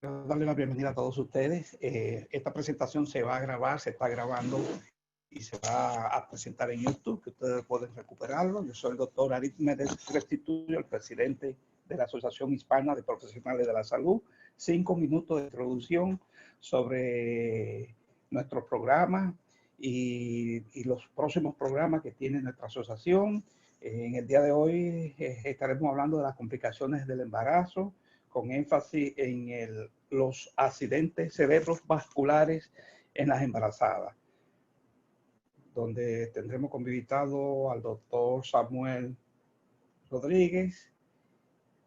Quiero darle la bienvenida a todos ustedes. Esta presentación se va a grabar, se está grabando y se va a presentar en YouTube, que ustedes pueden recuperarlo. Yo soy el doctor Arístides Restituyo, el presidente de la Asociación Hispana de Profesionales de la Salud. 5 minutos de introducción sobre nuestro programa y los próximos programas que tiene nuestra asociación. En el día de hoy estaremos hablando de las complicaciones del embarazo, con énfasis en los accidentes cerebrovasculares en las embarazadas, donde tendremos como invitado al doctor Samuel Rodríguez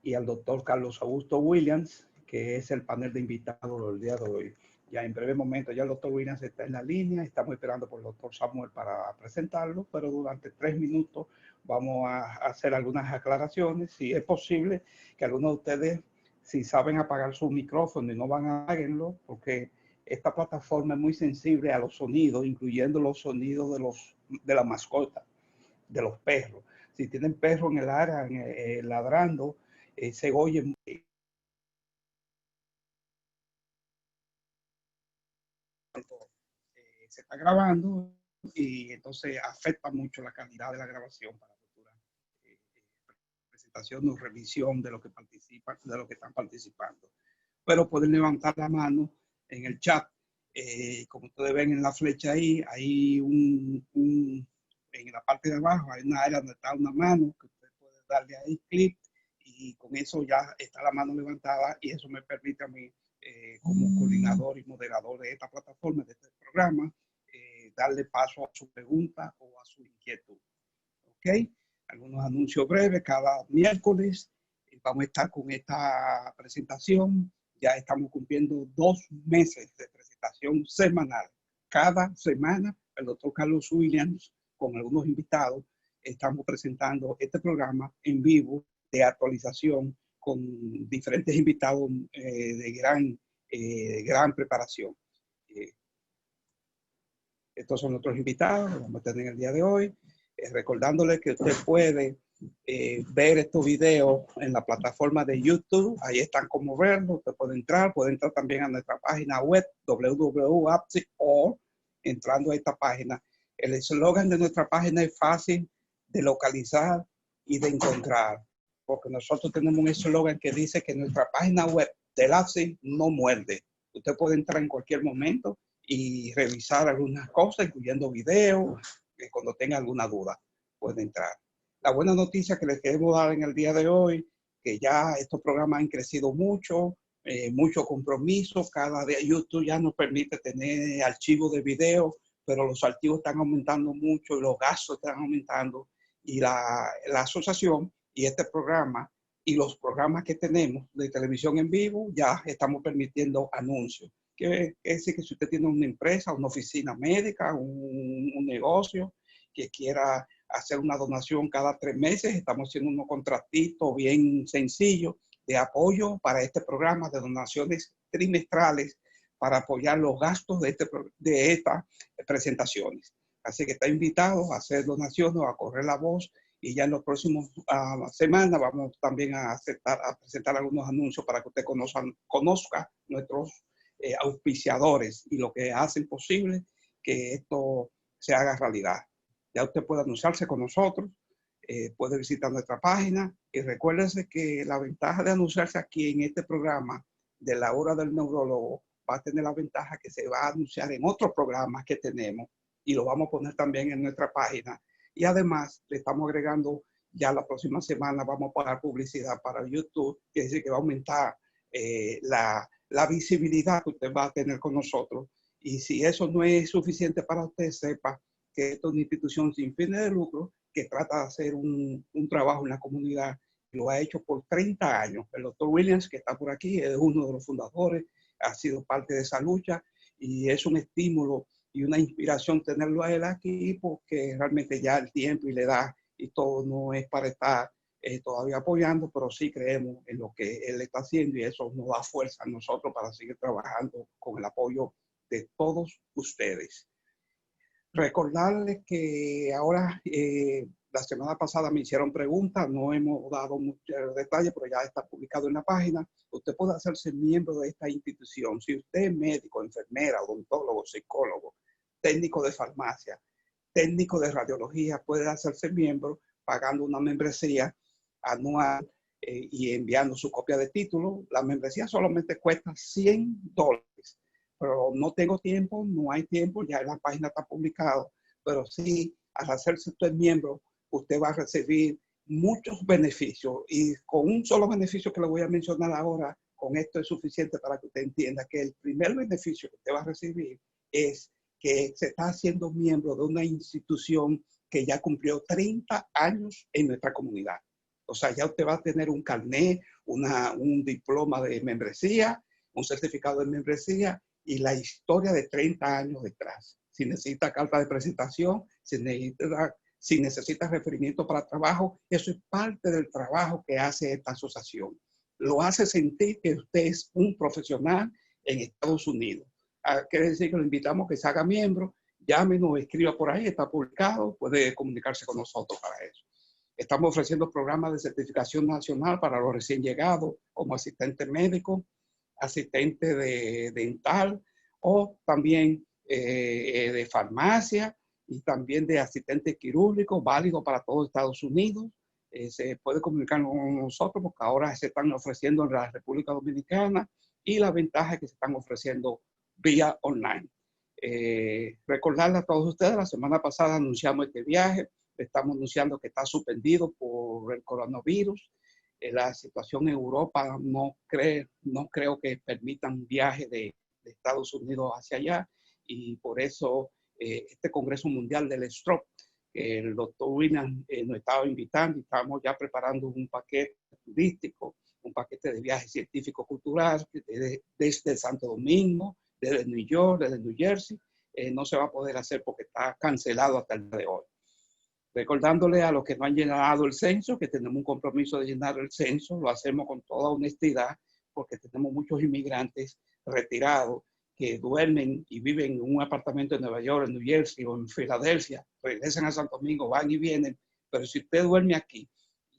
y al doctor Carlos Augusto Williams, que es el panel de invitados del día de hoy. Ya en breve momento ya el doctor Williams está en la línea, estamos esperando por el doctor Samuel para presentarlo, pero durante 3 minutos vamos a hacer algunas aclaraciones. Si es posible que algunos de ustedes, si saben apagar su micrófono y no van a apagarlo, porque esta plataforma es muy sensible a los sonidos, incluyendo los sonidos de la mascota, de los perros. Si tienen perros en el área ladrando, se oye muy. Se está grabando y entonces afecta mucho la calidad de la grabación para futura presentación o revisión de lo que participan, de lo que están participando. Pero pueden levantar la mano en el chat. Como ustedes ven en la flecha ahí, hay en la parte de abajo hay una área donde está una mano que usted puede darle ahí clic y con eso ya está la mano levantada y eso me permite a mí como coordinador y moderador de esta plataforma, de este programa, darle paso a su pregunta o a su inquietud. ¿Ok? Algunos anuncios breves cada miércoles. Vamos a estar con esta presentación. Ya estamos cumpliendo 2 meses de presentación semanal. Cada semana, el doctor Carlos Williams, con algunos invitados, estamos presentando este programa en vivo de actualización con diferentes invitados de gran preparación. Estos son nuestros invitados que vamos a tener el día de hoy. Recordándole que usted puede ver estos videos en la plataforma de YouTube. Ahí están como verlo. Usted puede entrar también a nuestra página web www.apsi.org. Entrando a esta página. El eslogan de nuestra página es fácil de localizar y de encontrar, porque nosotros tenemos un eslogan que dice que nuestra página web del APSI no muerde. Usted puede entrar en cualquier momento y revisar algunas cosas, incluyendo videos, cuando tenga alguna duda, puede entrar. La buena noticia que les queremos dar en el día de hoy, que ya estos programas han crecido mucho, mucho compromiso, cada día YouTube ya nos permite tener archivos de video, pero los archivos están aumentando mucho y los gastos están aumentando y la asociación y este programa y los programas que tenemos de televisión en vivo ya estamos permitiendo anuncios. Quiere decir que si usted tiene una empresa, una oficina médica, un negocio que quiera hacer una donación cada 3 meses, estamos haciendo unos contratitos bien sencillos de apoyo para este programa de donaciones trimestrales para apoyar los gastos de estas presentaciones. Así que está invitado a hacer donaciones o a correr la voz y ya en los próximos semanas vamos también a presentar algunos anuncios para que usted conozca nuestros auspiciadores y lo que hacen posible que esto se haga realidad. Ya usted puede anunciarse con nosotros, puede visitar nuestra página y recuérdese que la ventaja de anunciarse aquí en este programa de la hora del neurólogo va a tener la ventaja que se va a anunciar en otros programas que tenemos y lo vamos a poner también en nuestra página. Y además le estamos agregando ya la próxima semana vamos a pagar publicidad para YouTube, que es decir, que va a aumentar la visibilidad que usted va a tener con nosotros. Y si eso no es suficiente para usted, sepa que esto es una institución sin fines de lucro que trata de hacer un trabajo en la comunidad. Lo ha hecho por 30 años. El doctor Williams, que está por aquí, es uno de los fundadores, ha sido parte de esa lucha y es un estímulo y una inspiración tenerlo a él aquí porque realmente ya el tiempo y la edad y todo no es para estar todavía apoyando, pero sí creemos en lo que él está haciendo y eso nos da fuerza a nosotros para seguir trabajando con el apoyo de todos ustedes. Recordarles que ahora La semana pasada me hicieron preguntas, no hemos dado muchos detalles, pero ya está publicado en la página. Usted puede hacerse miembro de esta institución. Si usted es médico, enfermera, odontólogo, psicólogo, técnico de farmacia, técnico de radiología, puede hacerse miembro pagando una membresía anual y enviando su copia de título. La membresía solamente cuesta $100, pero no tengo tiempo, no hay tiempo, ya en la página está publicado, pero sí, al hacerse usted miembro, usted va a recibir muchos beneficios y con un solo beneficio que le voy a mencionar ahora, con esto es suficiente para que usted entienda que el primer beneficio que usted va a recibir es que se está haciendo miembro de una institución que ya cumplió 30 años en nuestra comunidad. O sea, ya usted va a tener un carnet, un diploma de membresía, un certificado de membresía y la historia de 30 años detrás. Si necesita carta de presentación, si necesita referimiento para trabajo, eso es parte del trabajo que hace esta asociación. Lo hace sentir que usted es un profesional en Estados Unidos. Quiere decir que lo invitamos a que se haga miembro, llámenos, escriba por ahí, está publicado, puede comunicarse con nosotros para eso. Estamos ofreciendo programas de certificación nacional para los recién llegados, como asistente médico, asistente de dental o también de farmacia y también de asistente quirúrgico, válido para todo Estados Unidos. Se puede comunicar con nosotros porque ahora se están ofreciendo en la República Dominicana y la ventaja es que se están ofreciendo vía online. Recordarle a todos ustedes, la semana pasada anunciamos este viaje, estamos anunciando que está suspendido por el coronavirus. La situación en Europa no creo que permitan viajes de Estados Unidos hacia allá y por eso este Congreso Mundial del Stroke, el doctor William nos estaba invitando y estamos ya preparando un paquete turístico, un paquete de viajes científico-cultural desde Santo Domingo, desde New York, desde New Jersey. No se va a poder hacer porque está cancelado hasta el día de hoy. Recordándole a los que no han llenado el censo que tenemos un compromiso de llenar el censo, lo hacemos con toda honestidad porque tenemos muchos inmigrantes retirados que duermen y viven en un apartamento en Nueva York, en New Jersey o en Filadelfia, regresan a Santo Domingo, van y vienen, pero si usted duerme aquí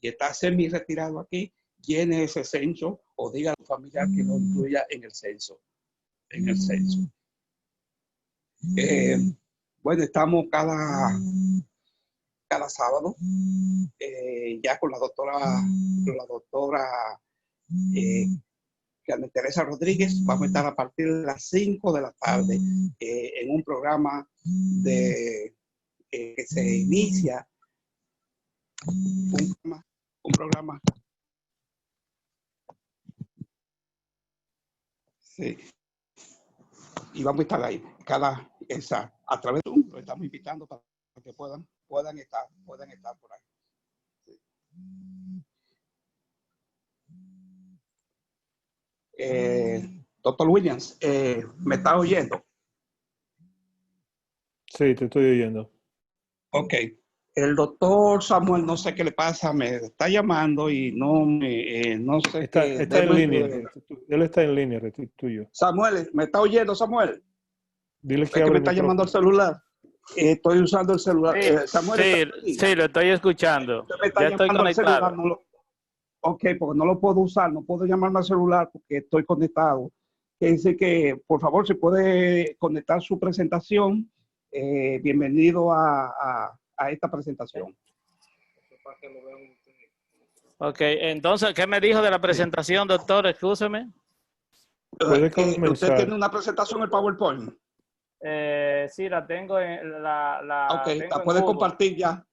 y está semi retirado aquí, llene ese censo o diga a su familiar que lo incluya en el censo. Bueno, estamos cada sábado, ya con la doctora Carmen Teresa Rodríguez. Vamos a estar a partir de las 5 de la tarde en un programa que se inicia, un programa. Sí. Y vamos a estar ahí, a través de Zoom, lo estamos invitando para que puedan estar por ahí. Sí. Doctor Williams, ¿me está oyendo? Sí, te estoy oyendo. Ok. El doctor Samuel, no sé qué le pasa, me está llamando y no sé está qué. Está en línea. Él está en línea, tuyo. Samuel, ¿me está oyendo, Samuel? Dile que es abre que me el está micrófono. llamando al celular. Estoy usando el celular. Samuel, sí, lo estoy escuchando. Usted me está ya estoy conectado. Ok, porque no lo puedo usar, no puedo llamarme al celular porque estoy conectado. Que dice que, por favor, si puede conectar su presentación, bienvenido a esta presentación. Ok, entonces, ¿qué me dijo de la presentación, doctor? Excúseme. ¿Puede comenzar? ¿Usted tiene una presentación en PowerPoint? Sí, la tengo en Ok, tengo la puede compartir ya.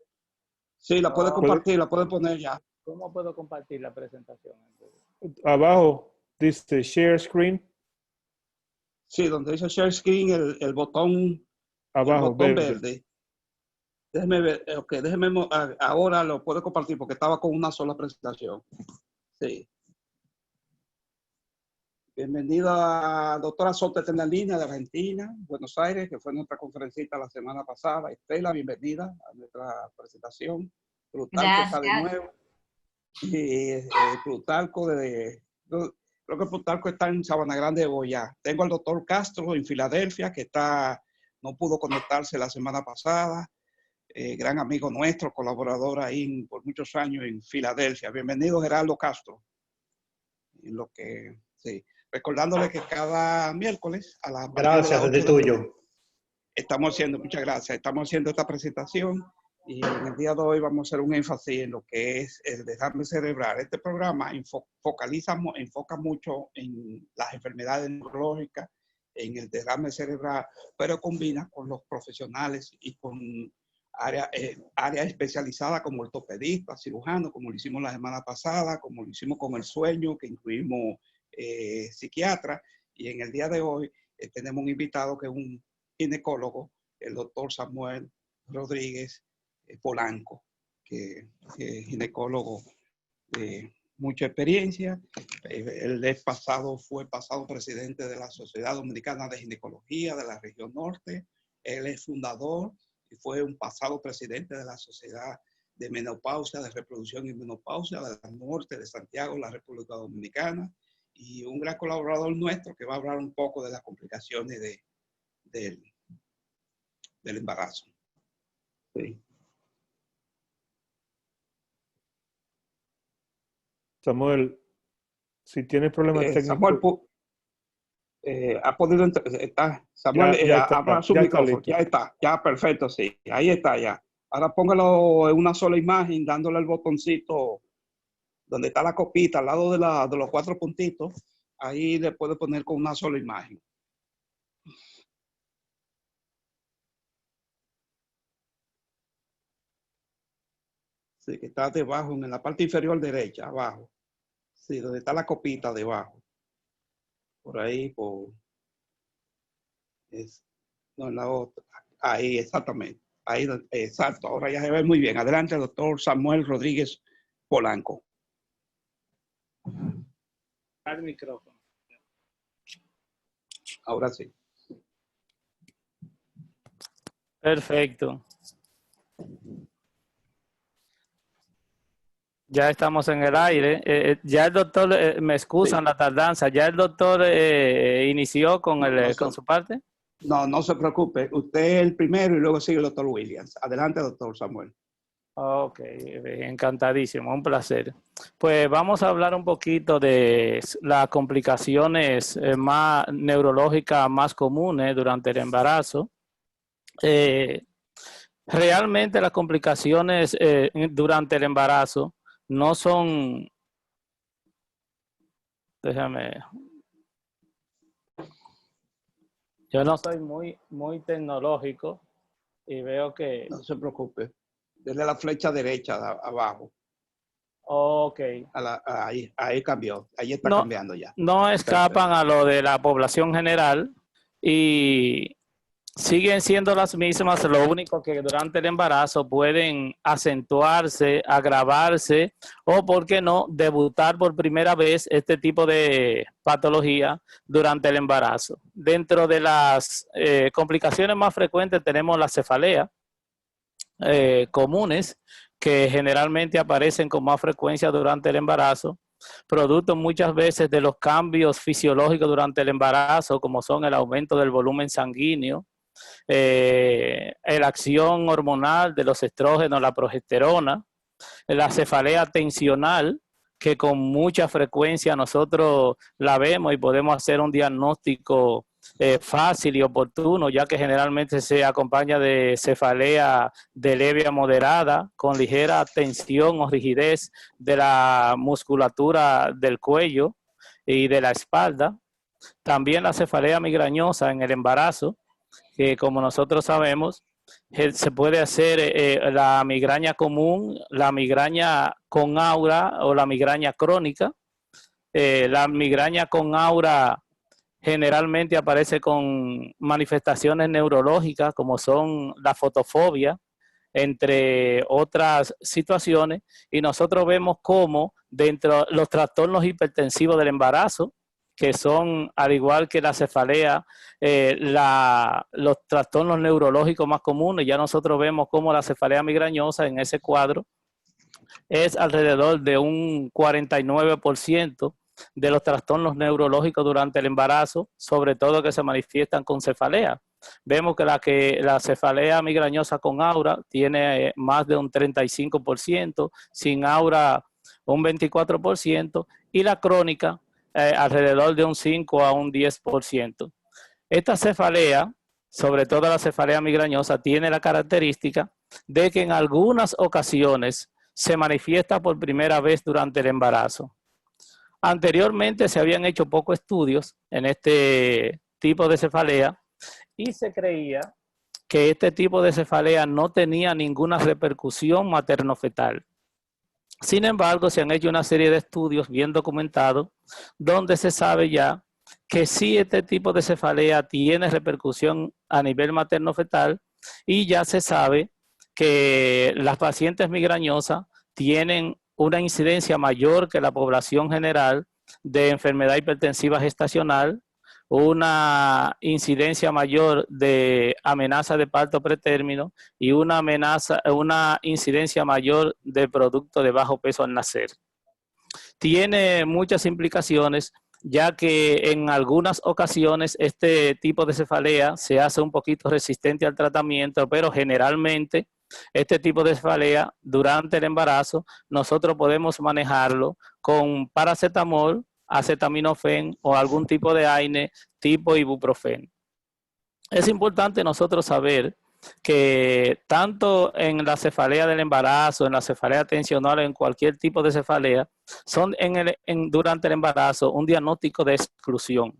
Sí, la puede compartir, la puede poner ya. ¿Cómo puedo compartir la presentación? Abajo dice Share Screen. Sí, donde dice Share Screen, el botón, abajo, verde. Déjeme ver, ahora lo puedo compartir porque estaba con una sola presentación. Sí. Bienvenida a doctora Soto en la línea de Argentina, Buenos Aires, que fue nuestra conferencista la semana pasada. Estela, bienvenida a nuestra presentación. Plutarco está de nuevo. Y Plutarco creo que Plutarco está en Sabana Grande de Boyá. Tengo al doctor Castro en Filadelfia, que no pudo conectarse la semana pasada. gran amigo nuestro, colaborador ahí por muchos años en Filadelfia. Bienvenido, Gerardo Castro. En lo que, sí. Recordándole que cada miércoles a las Gracias, es tuyo. Estamos haciendo, muchas gracias, estamos haciendo esta presentación y en el día de hoy vamos a hacer un énfasis en lo que es el derrame cerebral. Este programa enfoca mucho en las enfermedades neurológicas, en el derrame cerebral, pero combina con los profesionales y con áreas especializadas como ortopedistas, cirujanos, como lo hicimos la semana pasada, como lo hicimos con el sueño, que incluimos psiquiatra, y en el día de hoy tenemos un invitado que es un ginecólogo, el doctor Samuel Rodríguez Polanco, que es ginecólogo de mucha experiencia. Él fue pasado presidente de la Sociedad Dominicana de Ginecología de la región norte. Él es fundador y fue un pasado presidente de la Sociedad de Menopausia, de Reproducción y Menopausia de la norte de Santiago, la República Dominicana, y un gran colaborador nuestro que va a hablar un poco de las complicaciones del embarazo. Sí. Samuel, si tienes problemas técnicos... Samuel ha podido estar. Samuel, abra su micrófono. Ya está, ya perfecto, sí. Ahí está ya. Ahora póngalo en una sola imagen, dándole el botoncito donde está la copita, al lado de los 4 puntitos. Ahí le puede poner con una sola imagen. Sí, que está debajo, en la parte inferior derecha, abajo. Sí, donde está la copita debajo. Por ahí, no, en la otra. Ahí, exactamente. Ahí, exacto. Ahora ya se ve muy bien. Adelante, doctor Samuel Rodríguez Polanco. Al micrófono. Ahora sí. Perfecto. Ya estamos en el aire. Ya el doctor, me excusan Sí. la tardanza, ya el doctor inició con, con su parte. No se preocupe. Usted es el primero y luego sigue el doctor Williams. Adelante, doctor Samuel. Ok, encantadísimo, un placer. Pues vamos a hablar un poquito de las complicaciones más neurológicas más comunes durante el embarazo. Realmente las complicaciones durante el embarazo no son, yo no soy muy tecnológico y veo que... No se preocupe. Desde la flecha derecha abajo. Ok. Ahí cambió. Ahí está cambiando ya. No escapan a lo de la población general y siguen siendo las mismas, lo único que durante el embarazo pueden acentuarse, agravarse o, ¿por qué no?, debutar por primera vez este tipo de patología durante el embarazo. Dentro de las complicaciones más frecuentes tenemos la cefalea, comunes, que generalmente aparecen con más frecuencia durante el embarazo, producto muchas veces de los cambios fisiológicos durante el embarazo, como son el aumento del volumen sanguíneo, la acción hormonal de los estrógenos, la progesterona, la cefalea tensional, que con mucha frecuencia nosotros la vemos y podemos hacer un diagnóstico fácil y oportuno, ya que generalmente se acompaña de cefalea de leve a moderada, con ligera tensión o rigidez de la musculatura del cuello y de la espalda. También la cefalea migrañosa en el embarazo, que como nosotros sabemos, se puede hacer la migraña común, la migraña con aura o la migraña crónica. La migraña con aura generalmente aparece con manifestaciones neurológicas como son la fotofobia, entre otras situaciones, y nosotros vemos cómo dentro de los trastornos hipertensivos del embarazo, que son, al igual que la cefalea, los trastornos neurológicos más comunes, ya nosotros vemos cómo la cefalea migrañosa en ese cuadro es alrededor de un 49% de los trastornos neurológicos durante el embarazo, sobre todo que se manifiestan con cefalea. vemos que la cefalea migrañosa con aura tiene más de un 35%, sin aura un 24%, y la crónica alrededor de un 5 a un 10%. Esta cefalea, sobre todo la cefalea migrañosa, tiene la característica de que en algunas ocasiones se manifiesta por primera vez durante el embarazo. Anteriormente se habían hecho pocos estudios en este tipo de cefalea y se creía que este tipo de cefalea no tenía ninguna repercusión materno-fetal. Sin embargo, se han hecho una serie de estudios bien documentados donde se sabe ya que sí este tipo de cefalea tiene repercusión a nivel materno-fetal y ya se sabe que las pacientes migrañosas tienen una incidencia mayor que la población general de enfermedad hipertensiva gestacional, una incidencia mayor de amenaza de parto pretérmino y una incidencia mayor de producto de bajo peso al nacer. Tiene muchas implicaciones, ya que en algunas ocasiones este tipo de cefalea se hace un poquito resistente al tratamiento, pero generalmente este tipo de cefalea durante el embarazo nosotros podemos manejarlo con paracetamol, acetaminofén o algún tipo de AINE tipo ibuprofeno. Es importante nosotros saber que tanto en la cefalea del embarazo, en la cefalea tensional, en cualquier tipo de cefalea, son durante el embarazo un diagnóstico de exclusión.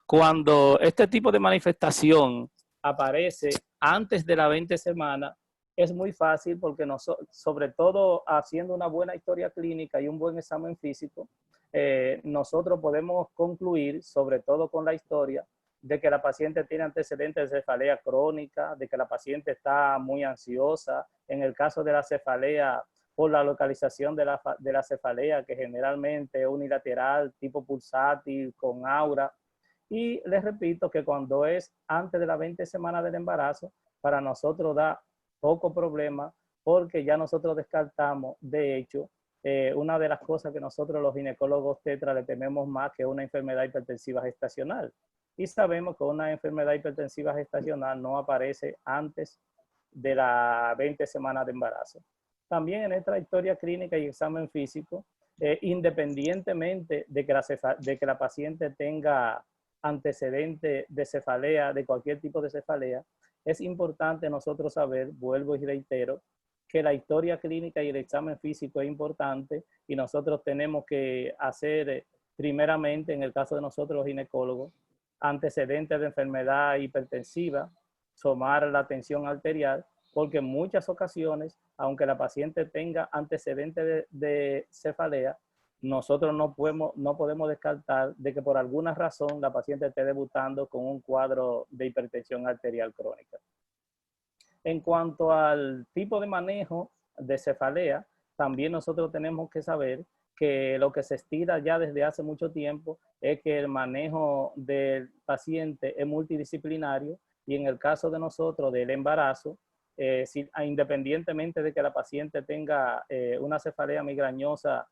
Cuando este tipo de manifestación aparece antes de la 20 semana, es muy fácil porque sobre todo haciendo una buena historia clínica y un buen examen físico, nosotros podemos concluir, sobre todo con la historia, de que la paciente tiene antecedentes de cefalea crónica, de que la paciente está muy ansiosa. En el caso de la cefalea, por la localización de la cefalea, que generalmente es unilateral, tipo pulsátil, con aura. Y les repito que cuando es antes de las 20 semanas del embarazo, para nosotros da poco problema porque ya nosotros descartamos, de hecho, una de las cosas que nosotros los ginecólogos tetra le tememos más que una enfermedad hipertensiva gestacional. Y sabemos que una enfermedad hipertensiva gestacional no aparece antes de las 20 semanas de embarazo. También en esta historia clínica y examen físico, independientemente de que la paciente tenga antecedente de cefalea, de cualquier tipo de cefalea, es importante nosotros saber, vuelvo y reitero, que la historia clínica y el examen físico es importante y nosotros tenemos que hacer primeramente, en el caso de nosotros los ginecólogos, antecedentes de enfermedad hipertensiva, tomar la tensión arterial, porque en muchas ocasiones, aunque la paciente tenga antecedentes de cefalea, nosotros no podemos descartar de que por alguna razón la paciente esté debutando con un cuadro de hipertensión arterial crónica. En cuanto al tipo de manejo de cefalea, también nosotros tenemos que saber que lo que se estira ya desde hace mucho tiempo es que el manejo del paciente es multidisciplinario y en el caso de nosotros del embarazo, independientemente de que la paciente tenga una cefalea migrañosa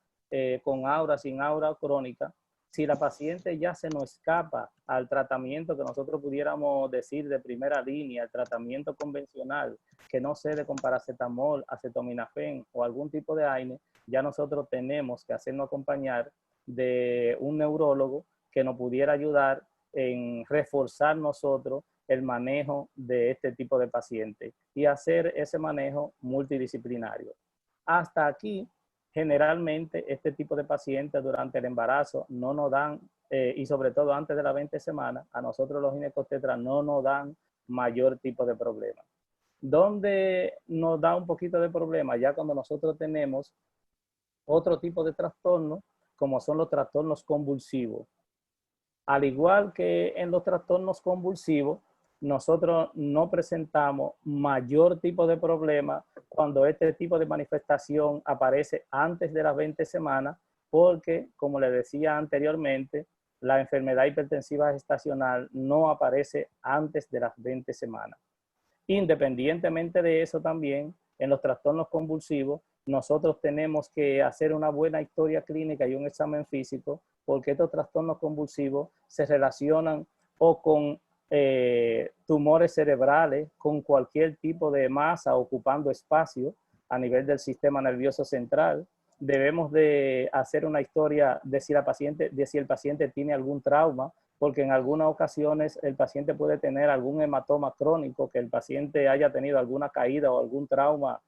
con aura, sin aura crónica, si la paciente ya se nos escapa al tratamiento que nosotros pudiéramos decir de primera línea, el tratamiento convencional, que no cede con paracetamol, acetaminofén o algún tipo de AINE, ya nosotros tenemos que hacernos acompañar de un neurólogo que nos pudiera ayudar en reforzar nosotros el manejo de este tipo de pacientes y hacer ese manejo multidisciplinario. Hasta aquí, generalmente, este tipo de pacientes durante el embarazo no nos dan, y sobre todo antes de las 20 semanas, a nosotros los ginecobstetras no nos dan mayor tipo de problema. Donde nos da un poquito de problema ya cuando nosotros tenemos otro tipo de trastornos, como son los trastornos convulsivos. Al igual que en los trastornos convulsivos, nosotros no presentamos mayor tipo de problema cuando este tipo de manifestación aparece antes de las 20 semanas, porque, como les decía anteriormente, la enfermedad hipertensiva gestacional no aparece antes de las 20 semanas. Independientemente de eso también, en los trastornos convulsivos, nosotros tenemos que hacer una buena historia clínica y un examen físico, porque estos trastornos convulsivos se relacionan o con tumores cerebrales con cualquier tipo de masa ocupando espacio a nivel del sistema nervioso central. Debemos de hacer una historia de si el paciente tiene algún trauma, porque en algunas ocasiones el paciente puede tener algún hematoma crónico, que el paciente haya tenido alguna caída o algún trauma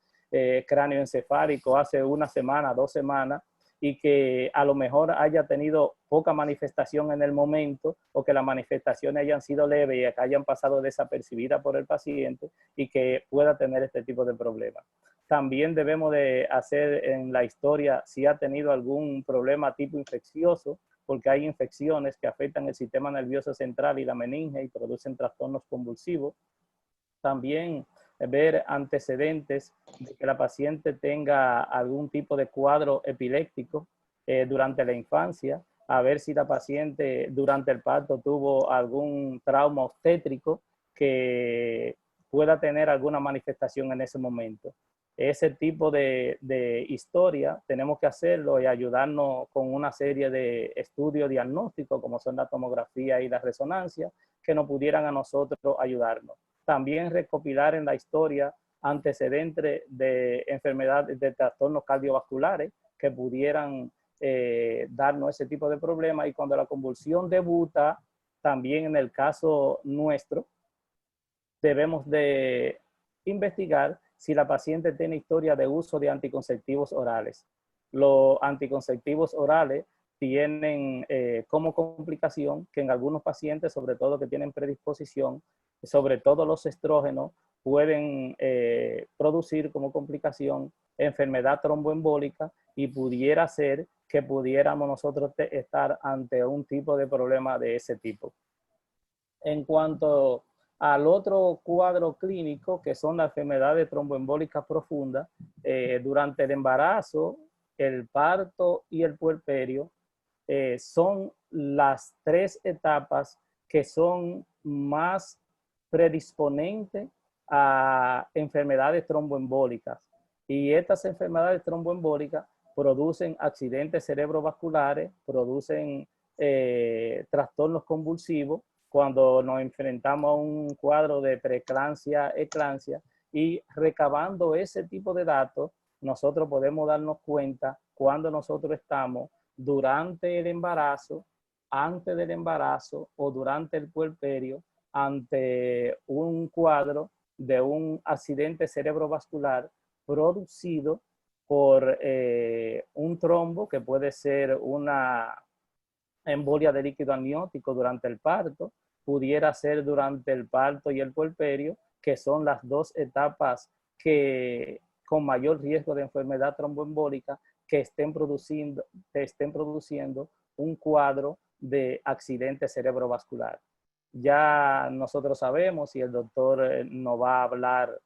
cráneoencefálico hace una semana, 2 semanas, y que a lo mejor haya tenido poca manifestación en el momento, o que las manifestaciones hayan sido leves y que hayan pasado desapercibidas por el paciente, y que pueda tener este tipo de problemas. También debemos de hacer en la historia si ha tenido algún problema tipo infeccioso, porque hay infecciones que afectan el sistema nervioso central y la meninge y producen trastornos convulsivos. También ver antecedentes de que la paciente tenga algún tipo de cuadro epiléptico durante la infancia, a ver si la paciente durante el parto tuvo algún trauma obstétrico que pueda tener alguna manifestación en ese momento. Ese tipo de historia tenemos que hacerlo y ayudarnos con una serie de estudios diagnósticos, como son la tomografía y la resonancia, que nos pudieran a nosotros ayudarnos. También recopilar en la historia antecedentes de enfermedades, de trastornos cardiovasculares que pudieran darnos ese tipo de problemas. Y cuando la convulsión debuta, también en el caso nuestro, debemos de investigar si la paciente tiene historia de uso de anticonceptivos orales. Los anticonceptivos orales tienen como complicación que en algunos pacientes, sobre todo que tienen predisposición, sobre todo los estrógenos, pueden producir como complicación enfermedad tromboembólica, y pudiera ser que pudiéramos nosotros estar ante un tipo de problema de ese tipo. En cuanto al otro cuadro clínico, que son las enfermedades tromboembólicas profundas, durante el embarazo, el parto y el puerperio, son las 3 etapas que son más predisponentes a enfermedades tromboembólicas. Y estas enfermedades tromboembólicas producen accidentes cerebrovasculares, producen trastornos convulsivos, cuando nos enfrentamos a un cuadro de preeclampsia, eclampsia, y recabando ese tipo de datos, nosotros podemos darnos cuenta cuando nosotros estamos durante el embarazo, antes del embarazo o durante el puerperio ante un cuadro de un accidente cerebrovascular producido por un trombo, que puede ser una embolia de líquido amniótico durante el parto, pudiera ser durante el parto y el puerperio, que son las 2 etapas que con mayor riesgo de enfermedad tromboembólica que estén produciendo un cuadro de accidente cerebrovascular. Ya nosotros sabemos, y el doctor nos va a hablar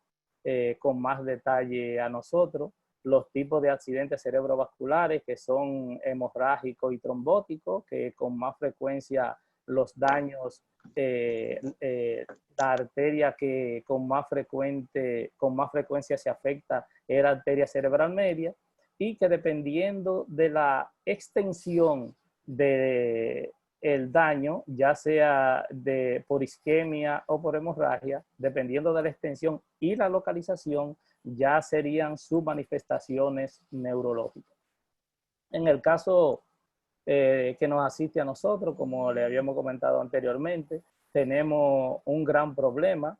con más detalle a nosotros, los tipos de accidentes cerebrovasculares que son hemorrágicos y trombóticos, que con más frecuencia los daños, la arteria que con más frecuencia se afecta es la arteria cerebral media, y que dependiendo de la extensión del daño, ya sea por isquemia o por hemorragia, dependiendo de la extensión y la localización, ya serían sus manifestaciones neurológicas. En el caso que nos asiste a nosotros, como le habíamos comentado anteriormente, tenemos un gran problema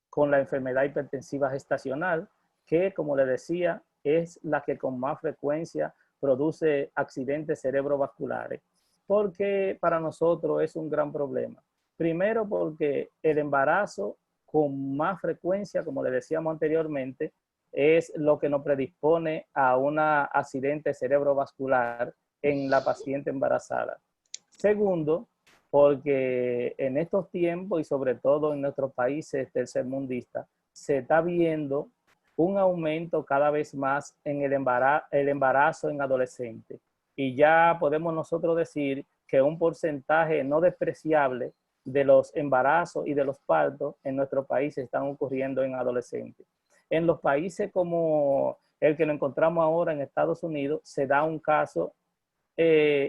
con la enfermedad hipertensiva gestacional, que, como le decía, es la que con más frecuencia produce accidentes cerebrovasculares. Porque para nosotros es un gran problema. Primero, porque el embarazo con más frecuencia, como le decíamos anteriormente, es lo que nos predispone a un accidente cerebrovascular en la paciente embarazada. Segundo, porque en estos tiempos y sobre todo en nuestros países tercermundistas se está viendo un aumento cada vez más en el embarazo en adolescentes. Y ya podemos nosotros decir que un porcentaje no despreciable de los embarazos y de los partos en nuestro país están ocurriendo en adolescentes. En los países como el que nos encontramos ahora en Estados Unidos, se da un caso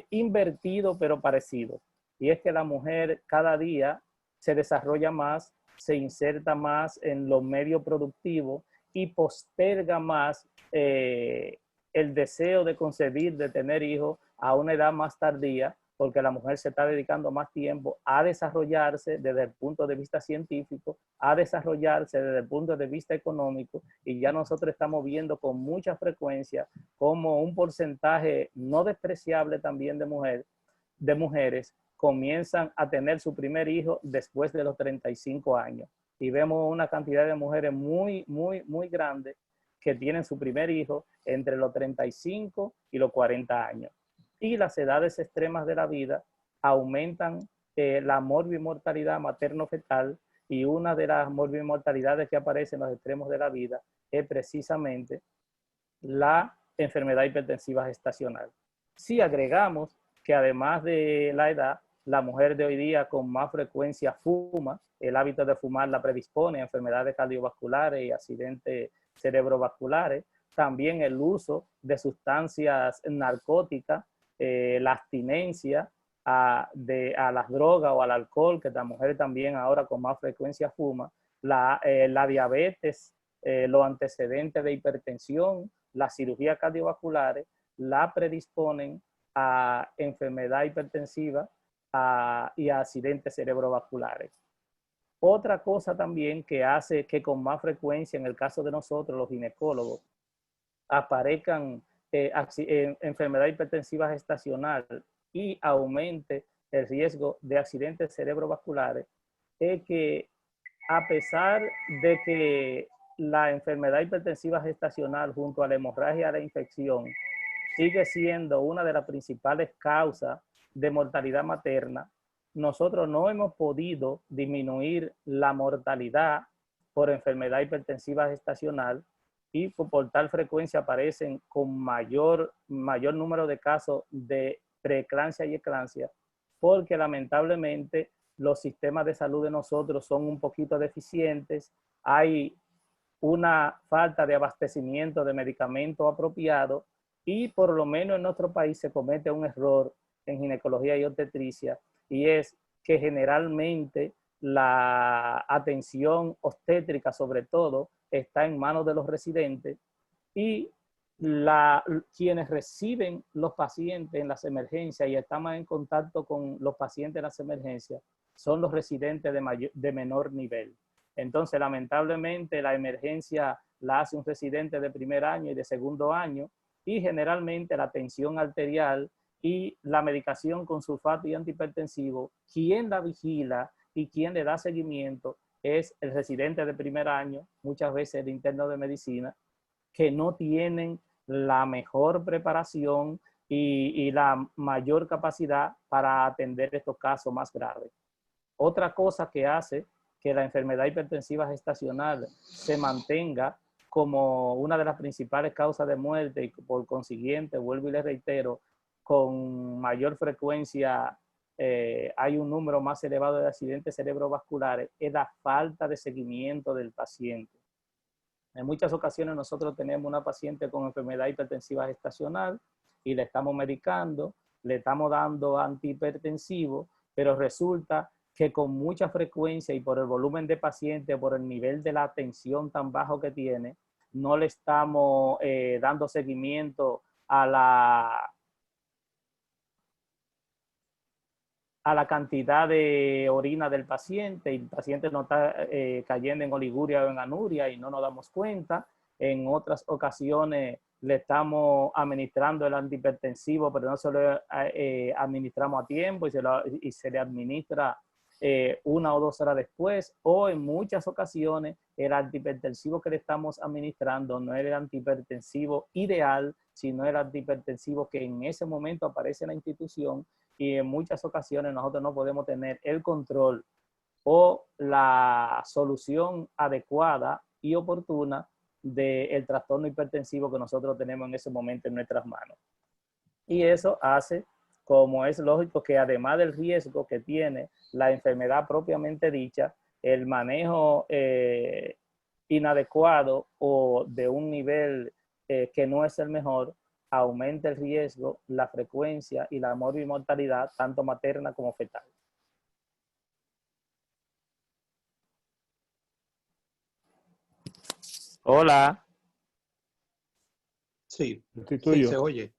invertido pero parecido. y es que la mujer cada día se desarrolla más, se inserta más en los medios productivos y posterga más el deseo de concebir, de tener hijos a una edad más tardía, porque la mujer se está dedicando más tiempo a desarrollarse desde el punto de vista científico, a desarrollarse desde el punto de vista económico, y ya nosotros estamos viendo con mucha frecuencia como un porcentaje no despreciable también de mujeres comienzan a tener su primer hijo después de los 35 años. Y vemos una cantidad de mujeres muy grande que tienen su primer hijo entre los 35 y los 40 años. Y las edades extremas de la vida aumentan la morbimortalidad materno-fetal, y una de las morbimortalidades que aparece en los extremos de la vida es precisamente la enfermedad hipertensiva gestacional. Si agregamos que además de la edad, la mujer de hoy día con más frecuencia fuma, el hábito de fumar la predispone a enfermedades cardiovasculares y accidentes cerebrovasculares, también el uso de sustancias narcóticas, la abstinencia a las drogas o al alcohol, que la mujer también ahora con más frecuencia fuma, la diabetes, los antecedentes de hipertensión, las cirugías cardiovasculares, la predisponen a enfermedad hipertensiva y a accidentes cerebrovasculares. Otra cosa también que hace que con más frecuencia, en el caso de nosotros, los ginecólogos, aparezcan enfermedad hipertensiva gestacional y aumente el riesgo de accidentes cerebrovasculares, es que a pesar de que la enfermedad hipertensiva gestacional junto a la hemorragia de infección sigue siendo una de las principales causas de mortalidad materna, nosotros no hemos podido disminuir la mortalidad por enfermedad hipertensiva gestacional, y por tal frecuencia aparecen con mayor número de casos de preeclampsia y eclampsia, porque lamentablemente los sistemas de salud de nosotros son un poquito deficientes, hay una falta de abastecimiento de medicamentos apropiados, y por lo menos en nuestro país se comete un error en ginecología y obstetricia, y es que generalmente la atención obstétrica sobre todo está en manos de los residentes, y quienes reciben los pacientes en las emergencias y están más en contacto con los pacientes en las emergencias son los residentes de menor nivel. Entonces, lamentablemente, la emergencia la hace un residente de primer año y de segundo año, y generalmente la tensión arterial y la medicación con sulfato y antihipertensivo, quien la vigila y quien le da seguimiento es el residente de primer año, muchas veces el interno de medicina, que no tienen la mejor preparación y la mayor capacidad para atender estos casos más graves. Otra cosa que hace que la enfermedad hipertensiva gestacional se mantenga como una de las principales causas de muerte, y por consiguiente, vuelvo y le reitero, con mayor frecuencia hay un número más elevado de accidentes cerebrovasculares, es la falta de seguimiento del paciente. En muchas ocasiones nosotros tenemos una paciente con enfermedad hipertensiva gestacional y le estamos medicando, le estamos dando antihipertensivo, pero resulta que con mucha frecuencia y por el volumen de pacientes, por el nivel de la atención tan bajo que tiene, no le estamos dando seguimiento a la cantidad de orina del paciente, y el paciente no está cayendo en oliguria o en anuria y no nos damos cuenta. En otras ocasiones le estamos administrando el antihipertensivo, pero no se lo administramos a tiempo y se le administra 1 o 2 horas después, o en muchas ocasiones el antihipertensivo que le estamos administrando no es el antihipertensivo ideal, sino el antihipertensivo que en ese momento aparece en la institución, y en muchas ocasiones nosotros no podemos tener el control o la solución adecuada y oportuna del trastorno hipertensivo que nosotros tenemos en ese momento en nuestras manos. Y eso hace, como es lógico, que además del riesgo que tiene la enfermedad propiamente dicha, el manejo inadecuado o de un nivel que no es el mejor, aumenta el riesgo, la frecuencia y la morbimortalidad, tanto materna como fetal. Hola. Sí, Estoy sí, tuyo. se oye.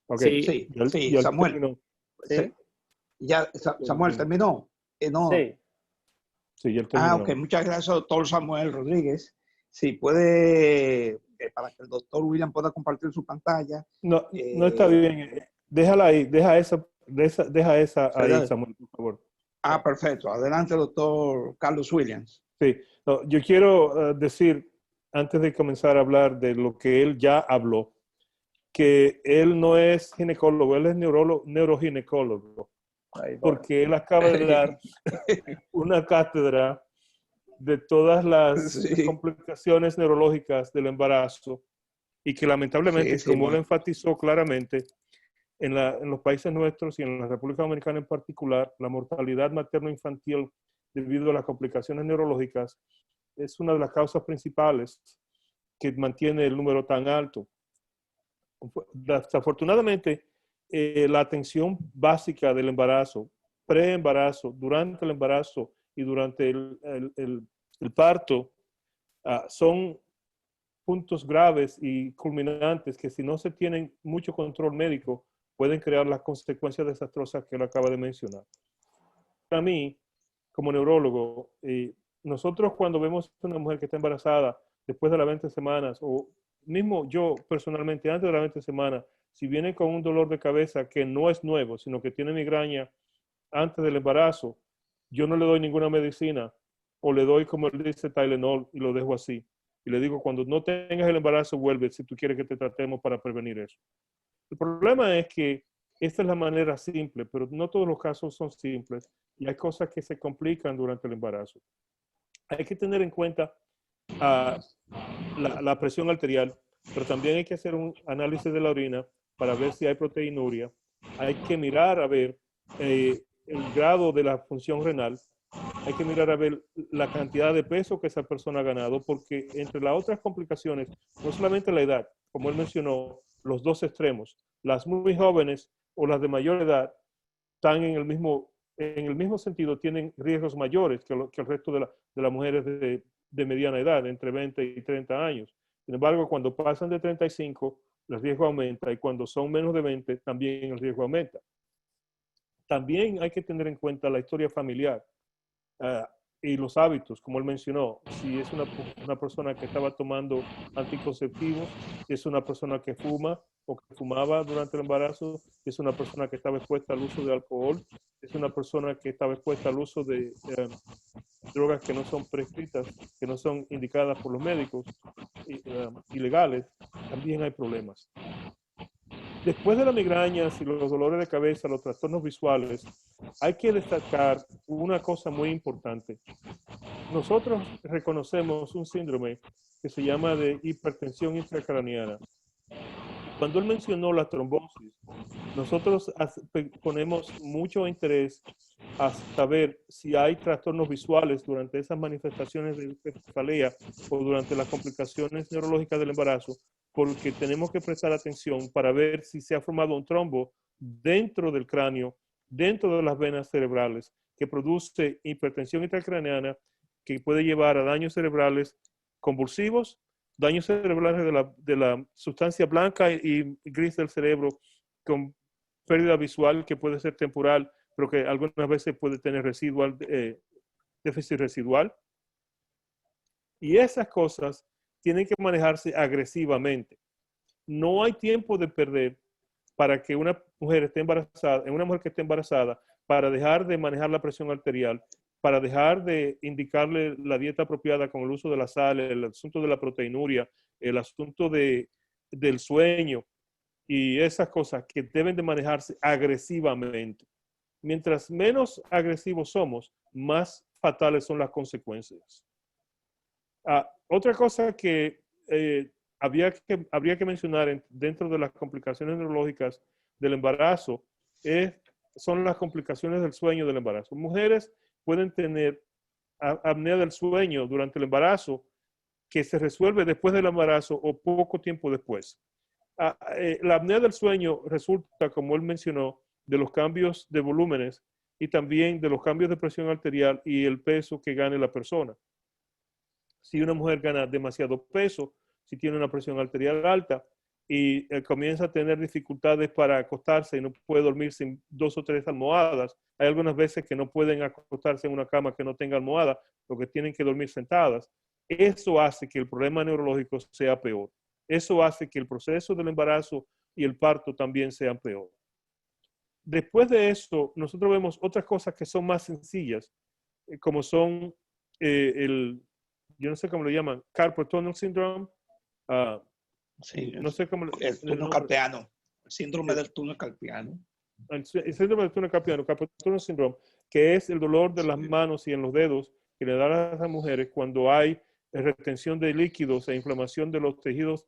Ok. Sí, Sí, Ya, sí, ya él Samuel. terminó. sí, Ya, Samuel terminó. No. sí. Sí, ya él terminó. Ok, muchas gracias, doctor Samuel Rodríguez. Si puede, para que el doctor William pueda compartir su pantalla. No, no está bien. Déjala ahí, deja esa ahí, ¿Verdad? Samuel, por favor. Perfecto. Adelante, doctor Carlos Williams. Sí, no, yo quiero decir, antes de comenzar a hablar de lo que él ya habló, que él no es ginecólogo, él es neuroginecólogo, Ahí voy. porque él acaba de dar una cátedra de todas las Sí, complicaciones neurológicas del embarazo y que lamentablemente, sí, sí, como él enfatizó claramente, en los países nuestros y en la República Dominicana en particular, la mortalidad materno-infantil debido a las complicaciones neurológicas es una de las causas principales que mantiene el número tan alto. Desafortunadamente, la atención básica del embarazo, preembarazo, durante el embarazo y durante el parto son puntos graves y culminantes que si no se tienen mucho control médico pueden crear las consecuencias desastrosas que él acaba de mencionar. Para mí, como neurólogo, nosotros cuando vemos a una mujer que está embarazada después de las 20 semanas, o mismo yo personalmente antes de las 20 semanas, si viene con un dolor de cabeza que no es nuevo, sino que tiene migraña antes del embarazo, yo no le doy ninguna medicina o le doy, como él dice, Tylenol y lo dejo así. Y le digo, cuando no tengas el embarazo, vuelve si tú quieres que te tratemos para prevenir eso. El problema es que esta es la manera simple, pero no todos los casos son simples y hay cosas que se complican durante el embarazo. Hay que tener en cuenta la presión arterial, pero también hay que hacer un análisis de la orina para ver si hay proteinuria. Hay que mirar a ver el grado de la función renal. Hay que mirar a ver la cantidad de peso que esa persona ha ganado, porque entre las otras complicaciones, no solamente la edad, como él mencionó, los dos extremos, las muy jóvenes o las de mayor edad están en el mismo sentido, tienen riesgos mayores que el resto de las mujeres de mediana edad, entre 20 y 30 años. Sin embargo, cuando pasan de 35, el riesgo aumenta y cuando son menos de 20, también el riesgo aumenta. También hay que tener en cuenta la historia familiar. Y los hábitos, como él mencionó, si es una persona que estaba tomando anticonceptivos, si es una persona que fuma o que fumaba durante el embarazo, si es una persona que estaba expuesta al uso de alcohol, si es una persona que estaba expuesta al uso de drogas que no son prescritas, que no son indicadas por los médicos, ilegales, también hay problemas. Después de las migrañas y los dolores de cabeza, los trastornos visuales, hay que destacar una cosa muy importante. Nosotros reconocemos un síndrome que se llama de hipertensión intracraniana. Cuando él mencionó la trombosis, nosotros ponemos mucho interés a saber si hay trastornos visuales durante esas manifestaciones de cefalea o durante las complicaciones neurológicas del embarazo, porque tenemos que prestar atención para ver si se ha formado un trombo dentro del cráneo, dentro de las venas cerebrales, que produce hipertensión intracraniana, que puede llevar a daños cerebrales convulsivos, daños cerebrales de la sustancia blanca y gris del cerebro, con pérdida visual que puede ser temporal, pero que algunas veces puede tener déficit residual. Y esas cosas tienen que manejarse agresivamente. No hay tiempo de perder para que una mujer esté embarazada, en una mujer que esté embarazada, para dejar de manejar la presión arterial, para dejar de indicarle la dieta apropiada con el uso de la sal, el asunto de la proteinuria, el asunto del sueño y esas cosas que deben de manejarse agresivamente. Mientras menos agresivos somos, más fatales son las consecuencias. Otra cosa que habría que mencionar dentro de las complicaciones neurológicas del embarazo son las complicaciones del sueño del embarazo. Mujeres pueden tener apnea del sueño durante el embarazo que se resuelve después del embarazo o poco tiempo después. La apnea del sueño resulta, como él mencionó, de los cambios de volúmenes y también de los cambios de presión arterial y el peso que gane la persona. Si una mujer gana demasiado peso, si tiene una presión arterial alta y comienza a tener dificultades para acostarse y no puede dormir sin 2 o 3 almohadas, hay algunas veces que no pueden acostarse en una cama que no tenga almohada, porque tienen que dormir sentadas. Eso hace que el problema neurológico sea peor. Eso hace que el proceso del embarazo y el parto también sean peor. Después de esto, nosotros vemos otras cosas que son más sencillas, como son yo no sé cómo lo llaman, carpal tunnel syndrome. Sí, no sé cómo el túnel carpiano, el síndrome del túnel carpiano. El síndrome del túnel carpiano, carpal tunnel syndrome, que es el dolor de las manos y en los dedos que le dan a las mujeres cuando hay retención de líquidos e inflamación de los tejidos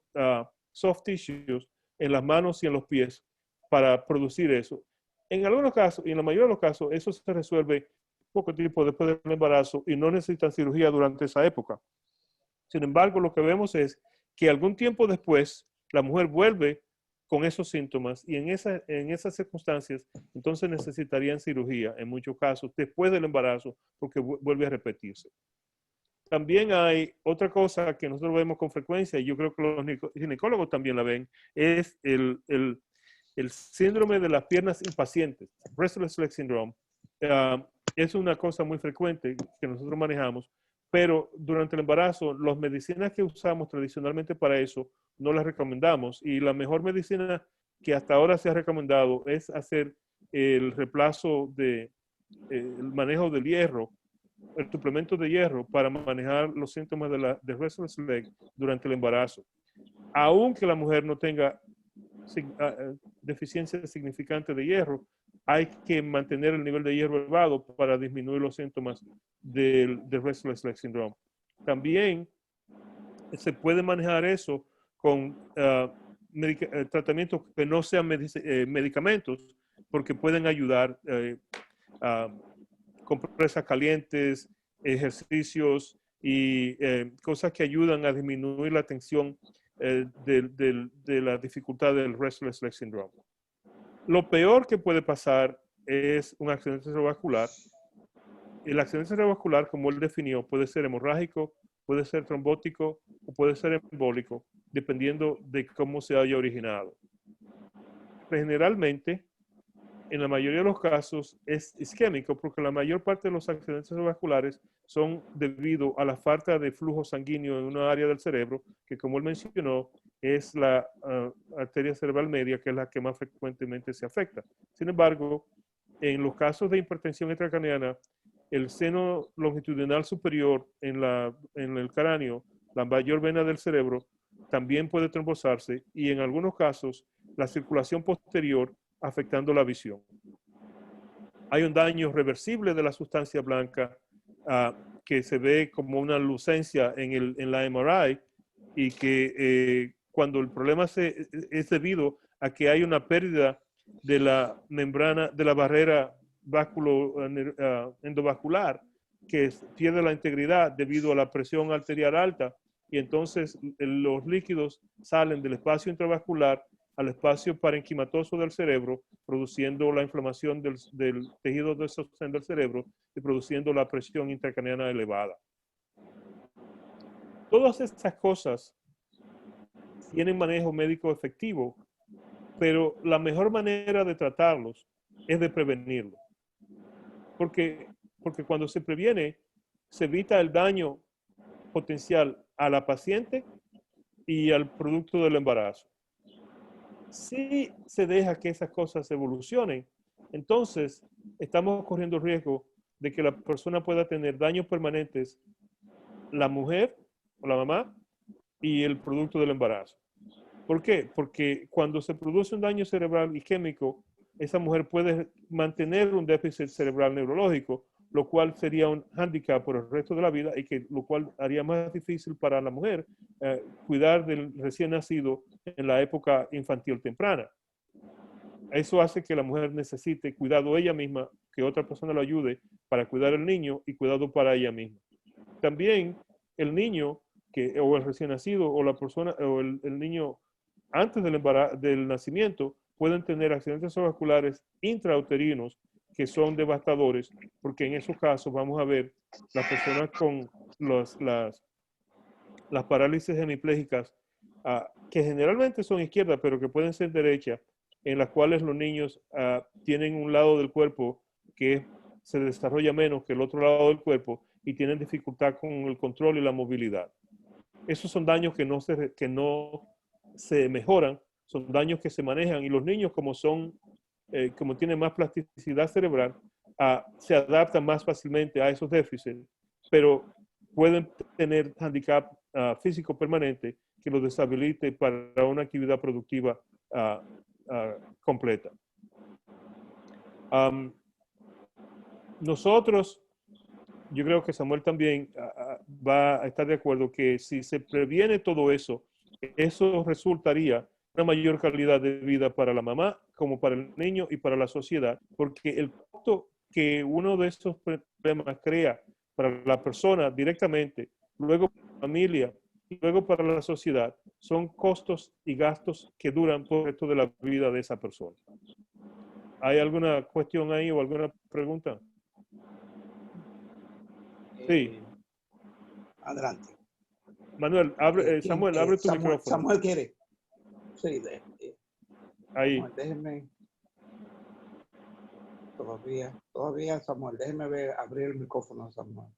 soft tissues en las manos y en los pies para producir eso. En algunos casos, y en la mayoría de los casos, eso se resuelve poco tiempo después del embarazo y no necesitan cirugía durante esa época. Sin embargo, lo que vemos es que algún tiempo después la mujer vuelve con esos síntomas y en esas circunstancias entonces necesitarían cirugía en muchos casos después del embarazo porque vuelve a repetirse. También hay otra cosa que nosotros vemos con frecuencia y yo creo que los ginecólogos también la ven, es el síndrome de las piernas impacientes, restless leg syndrome. Es una cosa muy frecuente que nosotros manejamos, pero durante el embarazo, las medicinas que usamos tradicionalmente para eso no las recomendamos y la mejor medicina que hasta ahora se ha recomendado es hacer el reemplazo el manejo del hierro, el suplemento de hierro para manejar los síntomas de restless leg durante el embarazo. Aunque la mujer no tenga deficiencia significante de hierro, hay que mantener el nivel de hierro elevado para disminuir los síntomas del restless leg syndrome. También se puede manejar eso con tratamientos que no sean medicamentos, porque pueden ayudar compresas calientes, ejercicios y cosas que ayudan a disminuir la tensión de la dificultad del restless leg syndrome. Lo peor que puede pasar es un accidente cerebrovascular. El accidente cerebrovascular, como él definió, puede ser hemorrágico, puede ser trombótico o puede ser embólico, dependiendo de cómo se haya originado. Generalmente, en la mayoría de los casos, es isquémico, porque la mayor parte de los accidentes cerebrovasculares son debido a la falta de flujo sanguíneo en una área del cerebro, que como él mencionó, es la arteria cerebral media, que es la que más frecuentemente se afecta. Sin embargo, en los casos de hipertensión intracraneana, el seno longitudinal superior en el cráneo, la mayor vena del cerebro, también puede trombosarse y en algunos casos la circulación posterior afectando la visión. Hay un daño reversible de la sustancia blanca que se ve como una lucencia en la MRI y que cuando el problema es debido a que hay una pérdida de la membrana, de la barrera endovascular, que pierde la integridad debido a la presión arterial alta y entonces los líquidos salen del espacio intravascular al espacio parenquimatoso del cerebro, produciendo la inflamación del tejido de sostén del cerebro y produciendo la presión intracraneana elevada. Todas estas cosas tienen manejo médico efectivo, pero la mejor manera de tratarlos es de prevenirlo. Porque cuando se previene, se evita el daño potencial a la paciente y al producto del embarazo. Si se deja que esas cosas evolucionen, entonces estamos corriendo el riesgo de que la persona pueda tener daños permanentes, la mujer o la mamá y el producto del embarazo. ¿Por qué? Porque cuando se produce un daño cerebral isquémico, esa mujer puede mantener un déficit cerebral neurológico, lo cual sería un hándicap por el resto de la vida y lo cual haría más difícil para la mujer cuidar del recién nacido en la época infantil temprana. Eso hace que la mujer necesite cuidado ella misma, que otra persona lo ayude para cuidar al niño y cuidado para ella misma. También el niño o el recién nacido o la persona o el niño antes del nacimiento, pueden tener accidentes vasculares intrauterinos que son devastadores, porque en esos casos vamos a ver las personas con las parálisis hemiplégicas, que generalmente son izquierdas, pero que pueden ser derechas, en las cuales los niños tienen un lado del cuerpo que se desarrolla menos que el otro lado del cuerpo y tienen dificultad con el control y la movilidad. Esos son daños que no se mejoran, son daños que se manejan, y los niños, como tienen más plasticidad cerebral, se adaptan más fácilmente a esos déficits, pero pueden tener handicap físico permanente que los deshabilite para una actividad productiva completa. Nosotros, yo creo que Samuel también va a estar de acuerdo que si se previene todo eso, eso resultaría una mayor calidad de vida para la mamá, como para el niño y para la sociedad, porque el costo que uno de estos problemas crea para la persona directamente, luego para la familia y luego para la sociedad, son costos y gastos que duran por el resto de la vida de esa persona. ¿Hay alguna cuestión ahí o alguna pregunta? Sí. Adelante. Manuel, Samuel, abre tu micrófono. Samuel quiere. Sí, ahí. Samuel, déjeme. Todavía, Samuel, déjeme abrir el micrófono, Samuel.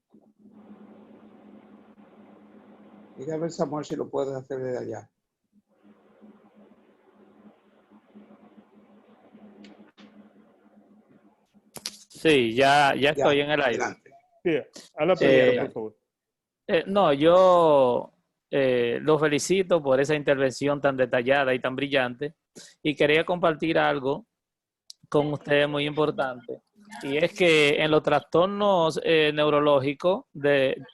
Mira a ver, Samuel, si lo puedes hacer desde allá. Sí, ya estoy en el aire. Adelante. Sí, a la pregunta, por favor. No, yo los felicito por esa intervención tan detallada y tan brillante, y quería compartir algo con ustedes muy importante, y es que en los trastornos neurológicos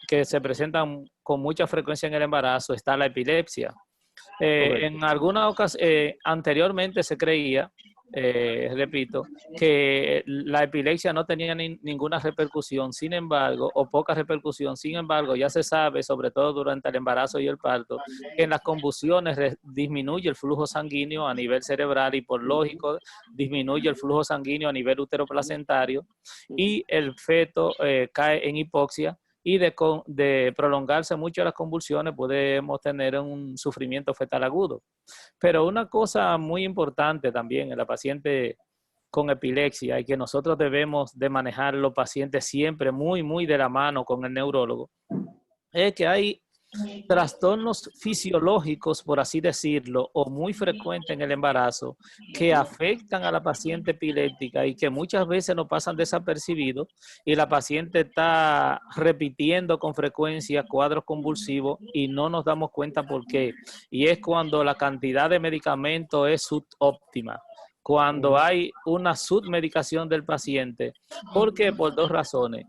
que se presentan con mucha frecuencia en el embarazo está la epilepsia. En alguna ocasión, anteriormente se creía, repito, que la epilepsia no tenía ninguna repercusión, sin embargo, o poca repercusión, sin embargo, ya se sabe, sobre todo durante el embarazo y el parto, que en las convulsiones disminuye el flujo sanguíneo a nivel cerebral y por lógico disminuye el flujo sanguíneo a nivel uteroplacentario, y el feto cae en hipoxia, y de prolongarse mucho las convulsiones podemos tener un sufrimiento fetal agudo. Pero una cosa muy importante también en la paciente con epilepsia, y que nosotros debemos de manejar los pacientes siempre muy, muy de la mano con el neurólogo, es que hay trastornos fisiológicos, por así decirlo, o muy frecuentes en el embarazo, que afectan a la paciente epiléptica y que muchas veces no pasan desapercibidos, y la paciente está repitiendo con frecuencia cuadros convulsivos y no nos damos cuenta por qué. Y es cuando la cantidad de medicamento es subóptima, cuando hay una submedicación del paciente. ¿Por qué? Por dos razones,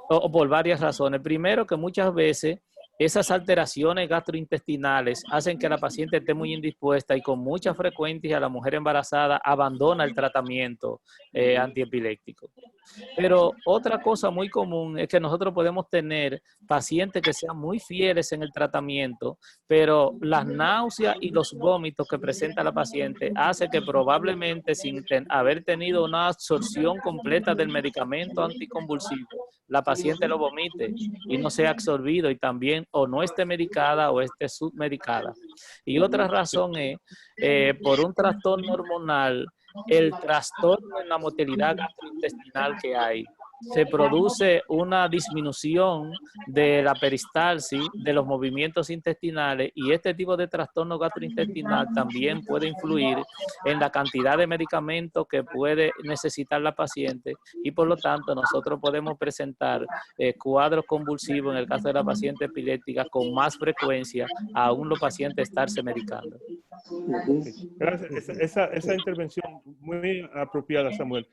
o por varias razones. Primero, que muchas veces esas alteraciones gastrointestinales hacen que la paciente esté muy indispuesta, y con mucha frecuencia la mujer embarazada abandona el tratamiento antiepiléptico. Pero otra cosa muy común es que nosotros podemos tener pacientes que sean muy fieles en el tratamiento, pero las náuseas y los vómitos que presenta la paciente hace que probablemente, sin haber tenido una absorción completa del medicamento anticonvulsivo, la paciente lo vomite y no sea absorbido, y también o no esté medicada o esté submedicada. Y otra razón es por un trastorno hormonal, el trastorno en la motilidad gastrointestinal que hay. Se produce una disminución de la peristalsis, de los movimientos intestinales, y este tipo de trastorno gastrointestinal también puede influir en la cantidad de medicamentos que puede necesitar la paciente, y por lo tanto nosotros podemos presentar cuadros convulsivos en el caso de la paciente epiléptica con más frecuencia, aún los pacientes estarse medicando. Gracias. Esa intervención muy apropiada, Samuel.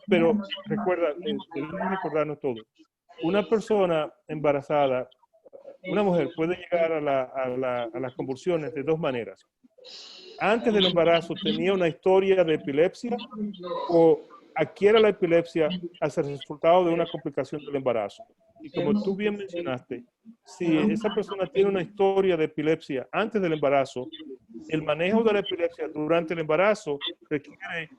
Pero recuerda, debemos recordarnos todo. Una persona embarazada, una mujer, puede llegar a las convulsiones de dos maneras. Antes del embarazo tenía una historia de epilepsia, o adquiere la epilepsia as el resultado de una complicación del embarazo. Y como tú bien mencionaste, si esa persona tiene una historia de epilepsia antes del embarazo, el manejo de la epilepsia durante el embarazo requiere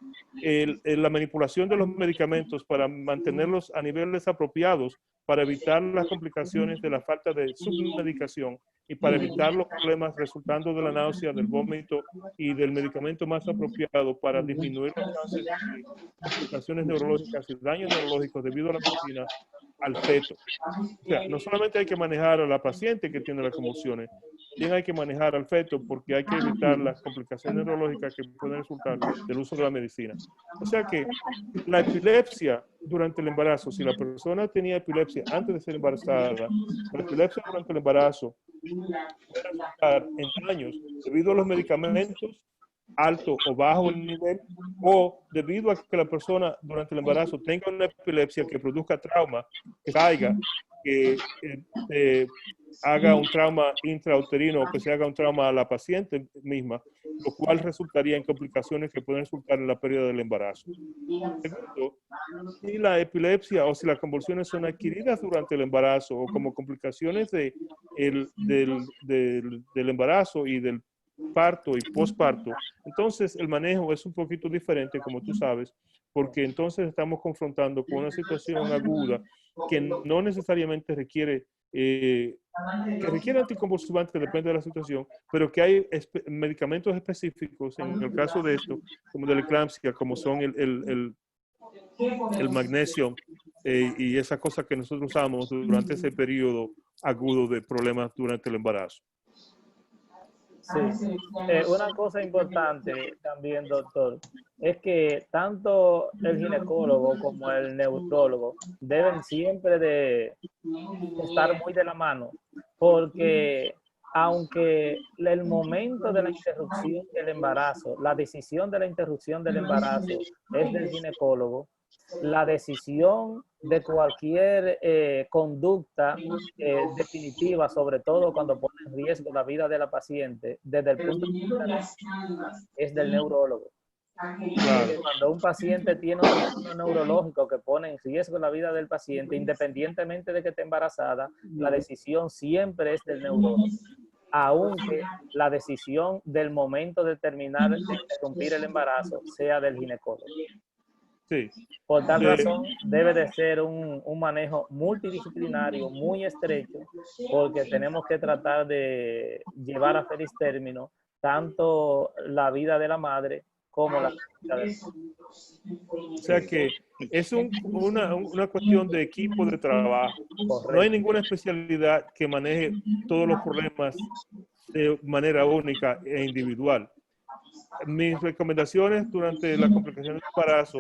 la manipulación de los medicamentos para mantenerlos a niveles apropiados, para evitar las complicaciones de la falta de submedicación y para evitar los problemas resultando de la náusea, del vómito y del medicamento más apropiado para disminuir los chances de complicaciones neurológicas y daños neurológicos debido a la medicina al feto. O sea, no solamente hay que manejar a la paciente que tiene las convulsiones, también hay que manejar al feto porque hay que evitar las complicaciones neurológicas que pueden resultar del uso de la medicina. O sea que la epilepsia durante el embarazo, si la persona tenía epilepsia antes de ser embarazada, la epilepsia durante el embarazo puede resultar en daños debido a los medicamentos alto o bajo el nivel, o debido a que la persona durante el embarazo tenga una epilepsia que produzca trauma, que caiga, que haga un trauma intrauterino o que se haga un trauma a la paciente misma, lo cual resultaría en complicaciones que pueden resultar en la pérdida del embarazo. Segundo, si la epilepsia o si las convulsiones son adquiridas durante el embarazo o como complicaciones del embarazo y del parto y posparto, entonces el manejo es un poquito diferente, como tú sabes, porque entonces estamos confrontando con una situación aguda que no necesariamente requiere anticonvulsivantes, depende de la situación, pero que hay medicamentos específicos en el caso de esto, como de la eclampsia, como son el magnesio y esas cosas que nosotros usamos durante ese periodo agudo de problemas durante el embarazo. Sí. Una cosa importante también, doctor, es que tanto el ginecólogo como el neurólogo deben siempre de estar muy de la mano, porque aunque el momento de la interrupción del embarazo, la decisión de la interrupción del embarazo es del ginecólogo, la decisión de cualquier conducta definitiva, sobre todo cuando pone en riesgo la vida de la paciente, desde el punto de vista es del neurólogo. Claro. Cuando un paciente tiene un trastorno neurológico que pone en riesgo la vida del paciente, independientemente de que esté embarazada, la decisión siempre es del neurólogo, aunque la decisión del momento de terminar de interrumpir el embarazo sea del ginecólogo. Sí. Por tal razón, debe de ser un manejo multidisciplinario muy estrecho, porque tenemos que tratar de llevar a feliz término tanto la vida de la madre como la vida del padre. O sea que es una cuestión de equipo de trabajo. Correcto. No hay ninguna especialidad que maneje todos los problemas de manera única e individual. Mis recomendaciones durante la complicación del embarazo,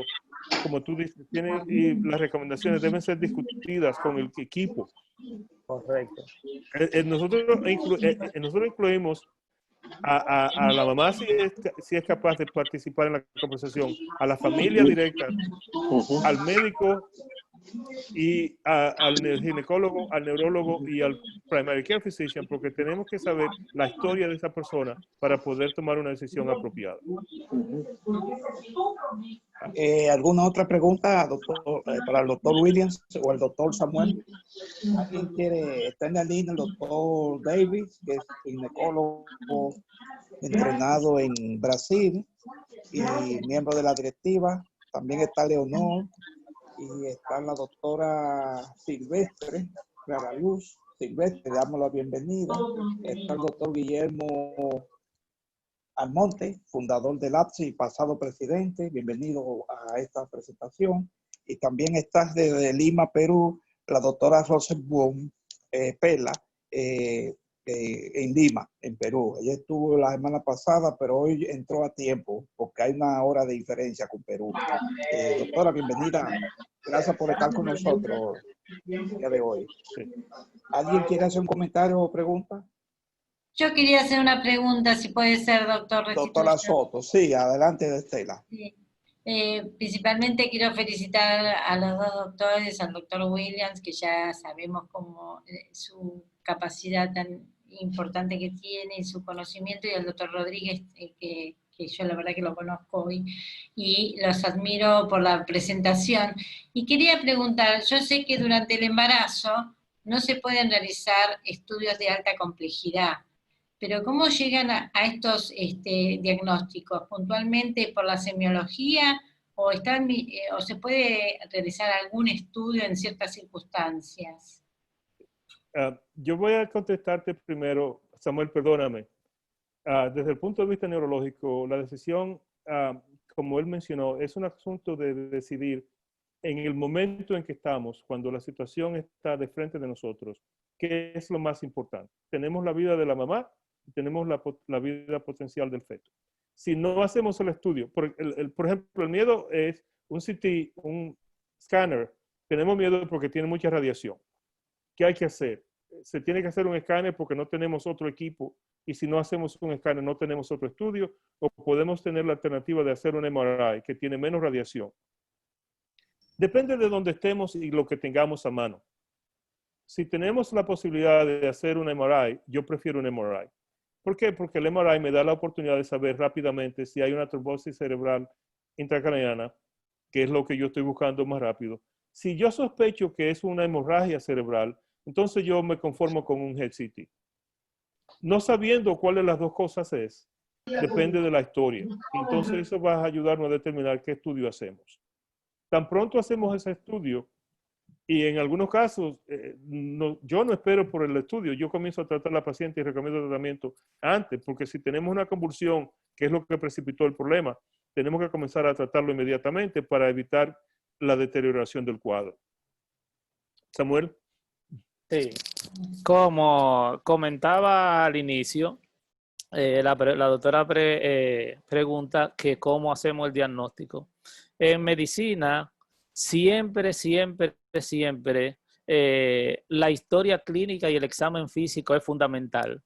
como tú dices, y las recomendaciones deben ser discutidas con el equipo. Correcto. Nosotros incluimos a la mamá si es capaz de participar en la conversación, a la familia directa, al médico y al ginecólogo, al neurólogo y al primary care physician, porque tenemos que saber la historia de esa persona para poder tomar una decisión apropiada. ¿Alguna otra pregunta, doctor, para el doctor Williams o el doctor Samuel? ¿Alguien quiere estar en la línea? El doctor Davis, que es ginecólogo entrenado en Brasil y miembro de la directiva. También está Leonor y está la doctora Silvestre, Clara Luz Silvestre, le damos la bienvenida. Está el doctor Guillermo Almonte, fundador del APSI y pasado presidente. Bienvenido a esta presentación. Y también está desde Lima, Perú, la doctora Rosenblum Pela, en Lima, en Perú. Ella estuvo la semana pasada, pero hoy entró a tiempo porque hay una hora de diferencia con Perú. Doctora, bienvenida. Gracias por estar con nosotros el día de hoy. ¿Alguien quiere hacer un comentario o pregunta? Yo quería hacer una pregunta, si puede ser, doctor Restitución. Doctora Soto, sí, adelante, Estela. Sí. Principalmente quiero felicitar a los dos doctores, al doctor Williams, que ya sabemos cómo su capacidad tan importante que tiene y su conocimiento, y al doctor Rodríguez, que yo la verdad que lo conozco hoy, y los admiro por la presentación. Y quería preguntar, yo sé que durante el embarazo no se pueden realizar estudios de alta complejidad. Pero ¿cómo llegan a estos diagnósticos? ¿Puntualmente por la semiología o se puede realizar algún estudio en ciertas circunstancias? Yo voy a contestarte primero, Samuel, perdóname. Desde el punto de vista neurológico, la decisión, como él mencionó, es un asunto de decidir en el momento en que estamos, cuando la situación está de frente de nosotros, ¿qué es lo más importante? Tenemos la vida de la mamá y tenemos la vida potencial del feto. Si no hacemos el estudio, por ejemplo, el miedo es un CT, un escáner, tenemos miedo porque tiene mucha radiación. ¿Qué hay que hacer? Se tiene que hacer un escáner porque no tenemos otro equipo, y si no hacemos un escáner no tenemos otro estudio, o podemos tener la alternativa de hacer un MRI que tiene menos radiación. Depende de dónde estemos y lo que tengamos a mano. Si tenemos la posibilidad de hacer un MRI, yo prefiero un MRI. ¿Por qué? Porque el MRI me da la oportunidad de saber rápidamente si hay una trombosis cerebral intracraneana, que es lo que yo estoy buscando más rápido. Si yo sospecho que es una hemorragia cerebral, entonces yo me conformo con un HCT. No sabiendo cuál de las dos cosas es, depende de la historia. Entonces eso va a ayudarnos a determinar qué estudio hacemos. Tan pronto hacemos ese estudio, y en algunos casos, yo no espero por el estudio, yo comienzo a tratar a la paciente y recomiendo tratamiento antes, porque si tenemos una convulsión, que es lo que precipitó el problema, tenemos que comenzar a tratarlo inmediatamente para evitar la deterioración del cuadro. Samuel. Sí, como comentaba al inicio, la doctora pregunta que cómo hacemos el diagnóstico. En medicina, siempre la historia clínica y el examen físico es fundamental.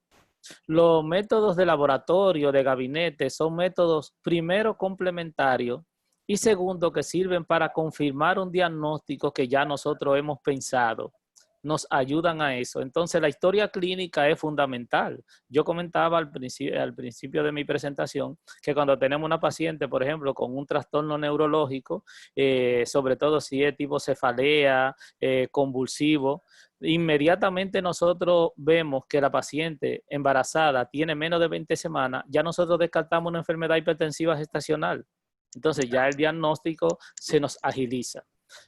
Los métodos de laboratorio, de gabinete, son métodos primero complementarios y segundo que sirven para confirmar un diagnóstico que ya nosotros hemos pensado. Nos ayudan a eso. Entonces, la historia clínica es fundamental. Yo comentaba al principio de mi presentación que cuando tenemos una paciente, por ejemplo, con un trastorno neurológico, sobre todo si es tipo cefalea, convulsivo, inmediatamente nosotros vemos que la paciente embarazada tiene menos de 20 semanas, ya nosotros descartamos una enfermedad hipertensiva gestacional. Entonces, ya el diagnóstico se nos agiliza.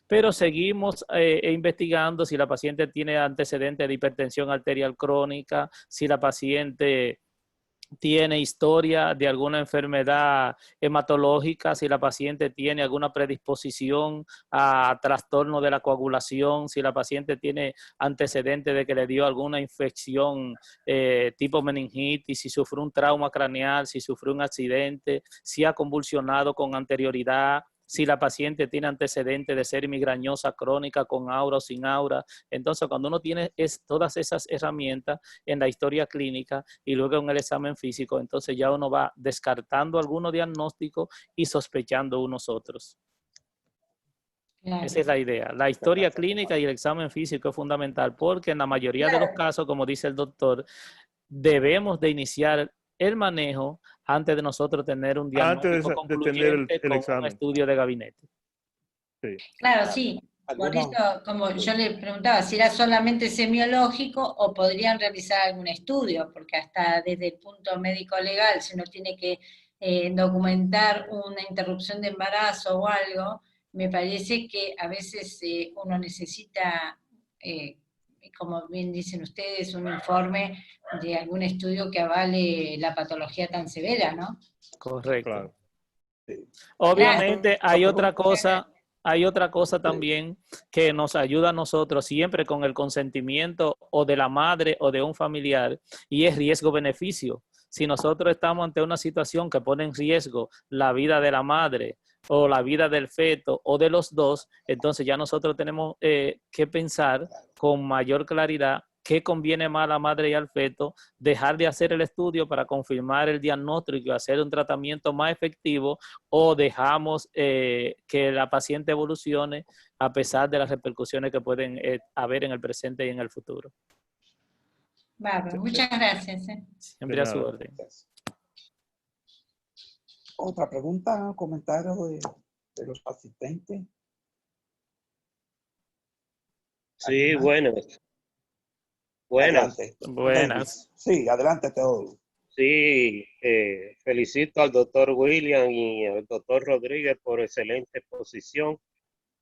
Pero seguimos investigando si la paciente tiene antecedentes de hipertensión arterial crónica, si la paciente tiene historia de alguna enfermedad hematológica, si la paciente tiene alguna predisposición a trastorno de la coagulación, si la paciente tiene antecedentes de que le dio alguna infección tipo meningitis, si sufrió un trauma craneal, si sufrió un accidente, si ha convulsionado con anterioridad, si la paciente tiene antecedentes de ser migrañosa crónica con aura o sin aura. Entonces, cuando uno tiene todas esas herramientas en la historia clínica y luego en el examen físico, entonces ya uno va descartando algunos diagnósticos y sospechando unos otros. Claro. Esa es la idea. La historia clínica y el examen físico es fundamental porque en la mayoría de los casos, como dice el doctor, debemos de iniciar el manejo antes de nosotros tener un diagnóstico concluyente con un estudio de gabinete. Sí. Claro, sí. Por eso, como yo le preguntaba, si era solamente semiológico o podrían realizar algún estudio, porque hasta desde el punto médico-legal, si uno tiene que documentar una interrupción de embarazo o algo, me parece que a veces uno necesita, como bien dicen ustedes, un informe de algún estudio que avale la patología tan severa, ¿no? Correcto. Claro. Obviamente hay otra cosa también que nos ayuda a nosotros siempre con el consentimiento o de la madre o de un familiar, y es riesgo-beneficio. Si nosotros estamos ante una situación que pone en riesgo la vida de la madre o la vida del feto o de los dos, entonces ya nosotros tenemos que pensar con mayor claridad qué conviene más a la madre y al feto, dejar de hacer el estudio para confirmar el diagnóstico y hacer un tratamiento más efectivo, o dejamos que la paciente evolucione a pesar de las repercusiones que pueden haber en el presente y en el futuro. Bárbaro, muchas gracias. Siempre a su orden. Otra pregunta, comentario de los asistentes. Sí, bueno. Buenas. Adelante. Buenas. Sí, adelante todo. Sí, felicito al doctor William y al doctor Rodríguez por excelente exposición.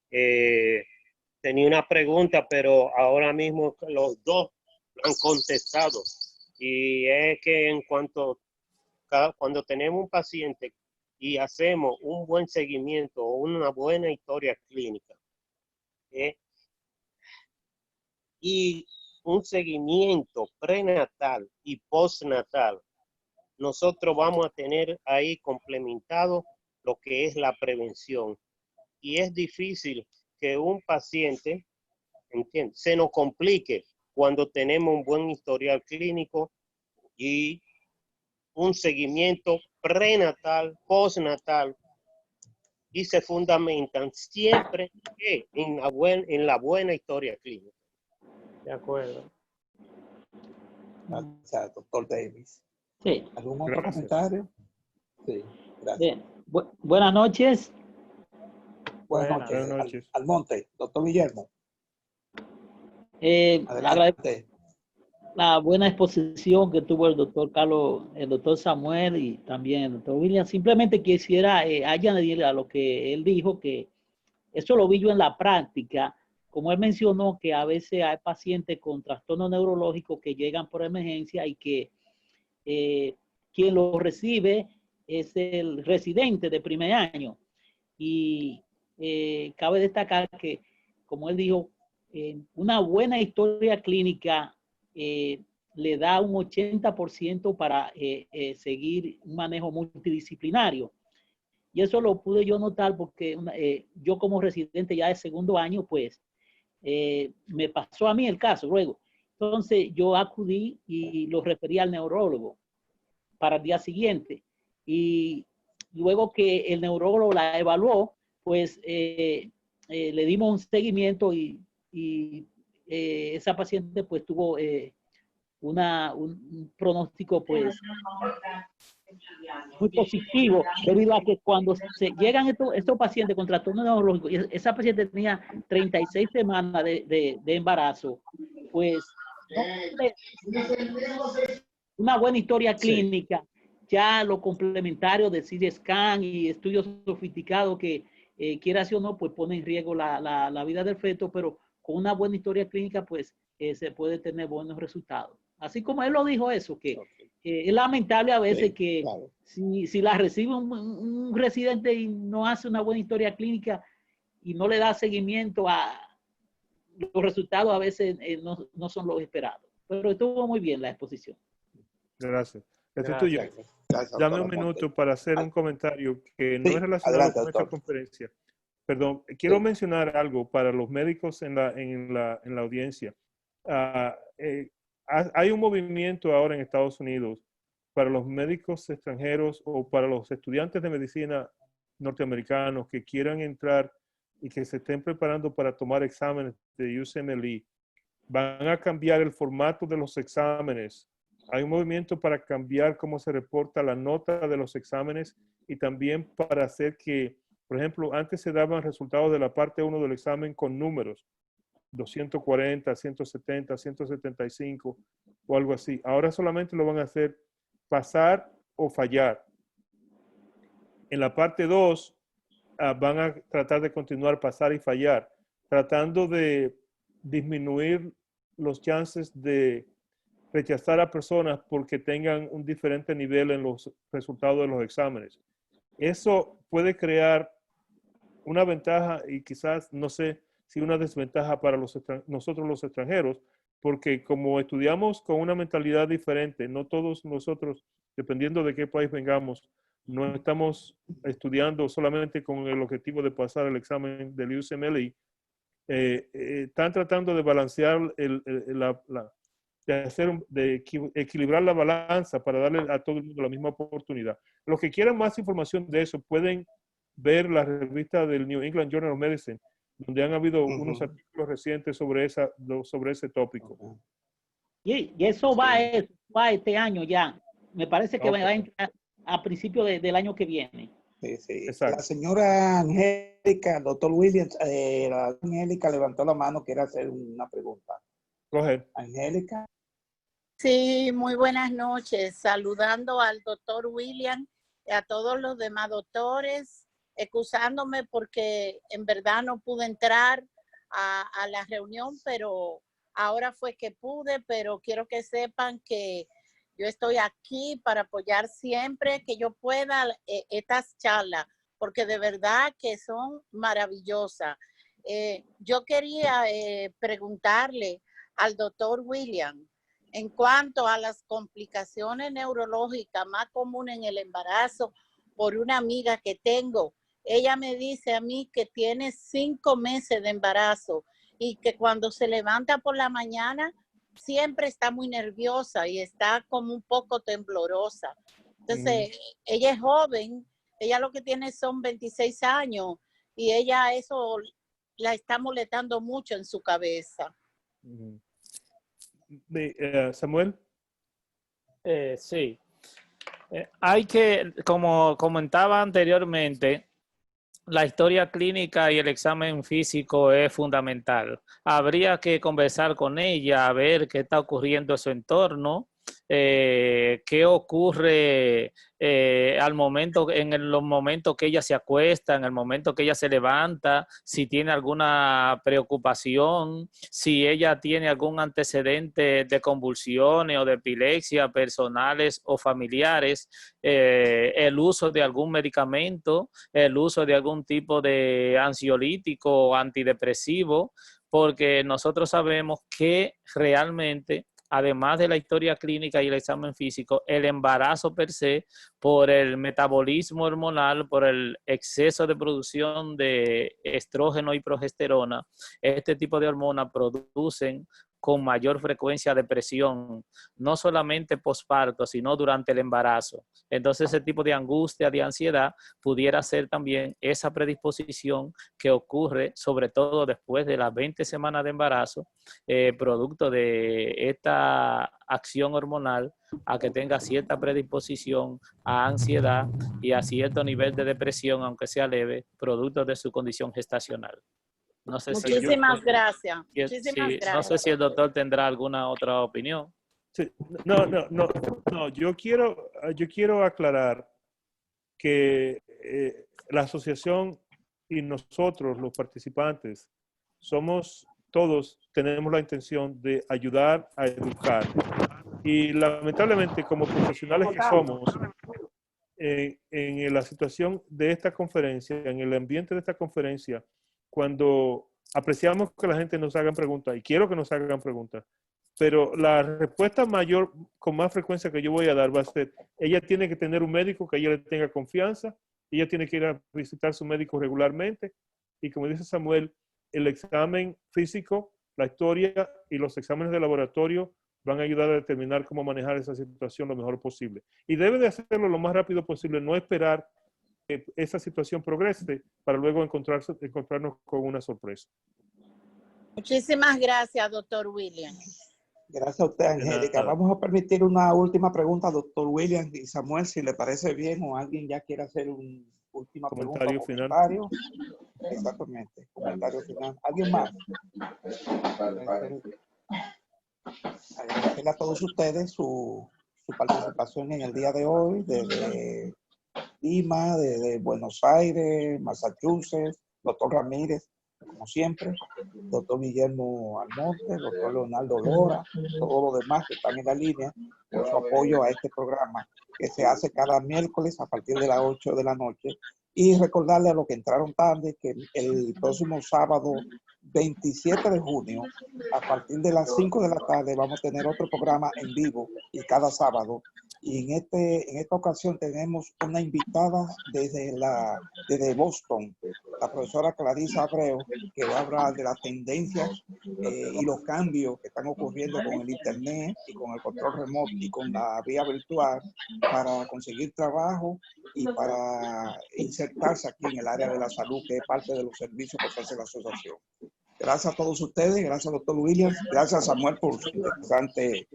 Tenía una pregunta, pero ahora mismo los dos han contestado. Y es que cuando tenemos un paciente y hacemos un buen seguimiento o una buena historia clínica, y un seguimiento prenatal y postnatal, nosotros vamos a tener ahí complementado lo que es la prevención. Y es difícil que un paciente, ¿entiendes?, se nos complique cuando tenemos un buen historial clínico y un seguimiento prenatal, postnatal, y se fundamentan siempre en la buena historia clínica. De acuerdo. Gracias, doctor Davis. Sí. ¿Algún otro Gracias. comentario? Sí, gracias. Bien. Buenas noches. Buenas noches. Buenas noches. Almonte, doctor Guillermo. Agradezco Adelante. la buena exposición que tuvo el doctor Carlos, el doctor Samuel y también el doctor William. Simplemente quisiera añadir a lo que él dijo, que eso lo vi yo en la práctica. Como él mencionó, que a veces hay pacientes con trastornos neurológicos que llegan por emergencia y que quien lo recibe es el residente de primer año. Y cabe destacar que, como él dijo, una buena historia clínica le da un 80% para seguir un manejo multidisciplinario. Y eso lo pude yo notar porque yo como residente ya de segundo año, pues me pasó a mí el caso luego. Entonces yo acudí y lo referí al neurólogo para el día siguiente. Y luego que el neurólogo la evaluó, pues le dimos un seguimiento y esa paciente pues tuvo un pronóstico pues muy positivo, debido a que cuando se llegan estos pacientes con trastorno neurológico, y esa paciente tenía 36 semanas de embarazo, pues una buena historia clínica, ya lo complementario de CT scan y estudios sofisticados que quiera sí o no, pues pone en riesgo la vida del feto, pero con una buena historia clínica, pues se puede tener buenos resultados. Así como él lo dijo eso, que es lamentable a veces que claro. si la recibe un residente y no hace una buena historia clínica y no le da seguimiento a los resultados, a veces no son los esperados. Pero estuvo muy bien la exposición. Gracias. Esto es Gracias. tuyo. Gracias, Dame doctor un minuto Almonte. para hacer un comentario que no Sí, es relacionado adelante, con esta doctor. conferencia. Perdón, quiero Sí. mencionar algo para los médicos en la audiencia. Hay un movimiento ahora en Estados Unidos para los médicos extranjeros o para los estudiantes de medicina norteamericanos que quieran entrar y que se estén preparando para tomar exámenes de UCMLE. Van a cambiar el formato de los exámenes. Hay un movimiento para cambiar cómo se reporta la nota de los exámenes y también para hacer que, por ejemplo, antes se daban resultados de la parte 1 del examen con números, 240, 170, 175 o algo así. Ahora solamente lo van a hacer pasar o fallar. En la parte 2 van a tratar de continuar pasar y fallar, tratando de disminuir los chances de rechazar a personas porque tengan un diferente nivel en los resultados de los exámenes. Eso puede crear una ventaja y quizás, no sé si una desventaja para nosotros los extranjeros, porque como estudiamos con una mentalidad diferente, no todos nosotros, dependiendo de qué país vengamos, no estamos estudiando solamente con el objetivo de pasar el examen del UCMLE, están tratando de balancear de equilibrar la balanza para darle a todo el mundo la misma oportunidad. Los que quieran más información de eso pueden ver la revista del New England Journal of Medicine, donde han habido unos artículos recientes sobre ese tópico. Y eso va este año ya. Me parece que va a entrar a principios del año que viene. Sí, sí. Exacto. La señora Angélica, doctor Williams, la Angélica levantó la mano, quiere hacer una pregunta. Go ahead. Angélica. Sí, muy buenas noches. Saludando al doctor William y a todos los demás doctores, excusándome porque en verdad no pude entrar a la reunión, pero ahora fue que pude, pero quiero que sepan que yo estoy aquí para apoyar siempre que yo pueda estas charlas, porque de verdad que son maravillosas. Yo quería preguntarle al doctor William, en cuanto a las complicaciones neurológicas más comunes en el embarazo, por una amiga que tengo, ella me dice a mí que tiene 5 meses de embarazo y que cuando se levanta por la mañana siempre está muy nerviosa y está como un poco temblorosa. Entonces, ella es joven, ella lo que tiene son 26 años y ella eso la está molestando mucho en su cabeza. Samuel. Sí. Hay que, como comentaba anteriormente, la historia clínica y el examen físico es fundamental. Habría que conversar con ella, a ver qué está ocurriendo en su entorno, qué ocurre al momento, los momentos que ella se acuesta, en el momento que ella se levanta, si tiene alguna preocupación, si ella tiene algún antecedente de convulsiones o de epilepsia personales o familiares, el uso de algún medicamento, el uso de algún tipo de ansiolítico o antidepresivo, porque nosotros sabemos que realmente, además de la historia clínica y el examen físico, el embarazo per se, por el metabolismo hormonal, por el exceso de producción de estrógeno y progesterona, este tipo de hormonas producen con mayor frecuencia depresión, no solamente posparto, sino durante el embarazo. Entonces, ese tipo de angustia, de ansiedad, pudiera ser también esa predisposición que ocurre, sobre todo después de las 20 semanas de embarazo, producto de esta acción hormonal, a que tenga cierta predisposición a ansiedad y a cierto nivel de depresión, aunque sea leve, producto de su condición gestacional. No sé Muchísimas gracias. No sé si el doctor tendrá alguna otra opinión. Sí, no, yo quiero aclarar que la asociación y nosotros, los participantes, todos tenemos la intención de ayudar a educar. Y lamentablemente, como profesionales que somos, en la situación de esta conferencia, en el ambiente de esta conferencia, cuando apreciamos que la gente nos haga preguntas, y quiero que nos hagan preguntas, pero la respuesta mayor, con más frecuencia que yo voy a dar va a ser, ella tiene que tener un médico que ella le tenga confianza, ella tiene que ir a visitar a su médico regularmente, y como dice Samuel, el examen físico, la historia y los exámenes de laboratorio van a ayudar a determinar cómo manejar esa situación lo mejor posible. Y debe de hacerlo lo más rápido posible, no esperar que esa situación progrese para luego encontrarnos con una sorpresa. Muchísimas gracias, doctor William. Gracias a usted, Angélica. Vamos a permitir una última pregunta, doctor William y Samuel, si le parece bien o alguien ya quiere hacer una última comentario pregunta. Final. Exactamente, comentario final. ¿Alguien más? Agradecerle a todos ustedes su participación en el día de hoy, desde Lima, desde Buenos Aires, Massachusetts, doctor Ramírez, como siempre, doctor Guillermo Almonte, doctor Leonardo Lora, todos los demás que están en la línea, por su apoyo a este programa que se hace cada miércoles a partir de las 8 de la noche. Y recordarle a los que entraron tarde que el próximo sábado 27 de junio, a partir de las 5 de la tarde, vamos a tener otro programa en vivo y cada sábado. Y en esta ocasión tenemos una invitada desde Boston, la profesora Clarisa Abreu, que va a hablar de las tendencias y los cambios que están ocurriendo con el Internet y con el control remoto y con la vía virtual para conseguir trabajo y para insertarse aquí en el área de la salud, que es parte de los servicios que ofrece la asociación. Gracias a todos ustedes, gracias doctor Williams, gracias a Samuel por su interesante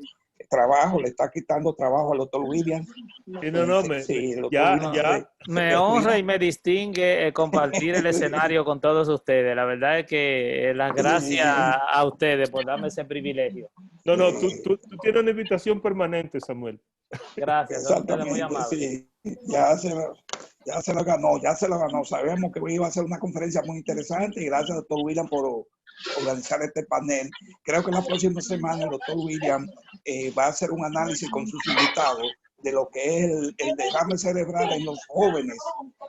trabajo, le está quitando trabajo al doctor Williams. Me honra y me distingue compartir el escenario con todos ustedes. La verdad es que las gracias a ustedes por darme ese privilegio. No, tú tienes una invitación permanente, Samuel. Gracias, son ustedes muy amables. Sí, ya se lo ganó. Sabemos que iba a ser una conferencia muy interesante y gracias, doctor William, por organizar este panel. Creo que la próxima semana el doctor William va a hacer un análisis con sus invitados de lo que es el derrame cerebral en los jóvenes,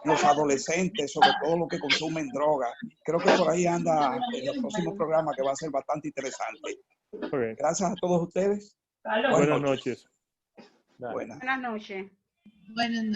en los adolescentes, sobre todo los que consumen drogas. Creo que por ahí anda en el próximo programa que va a ser bastante interesante. Okay. Gracias a todos ustedes. Buenas noches. Buenas. Buenas noches. Buenas noches.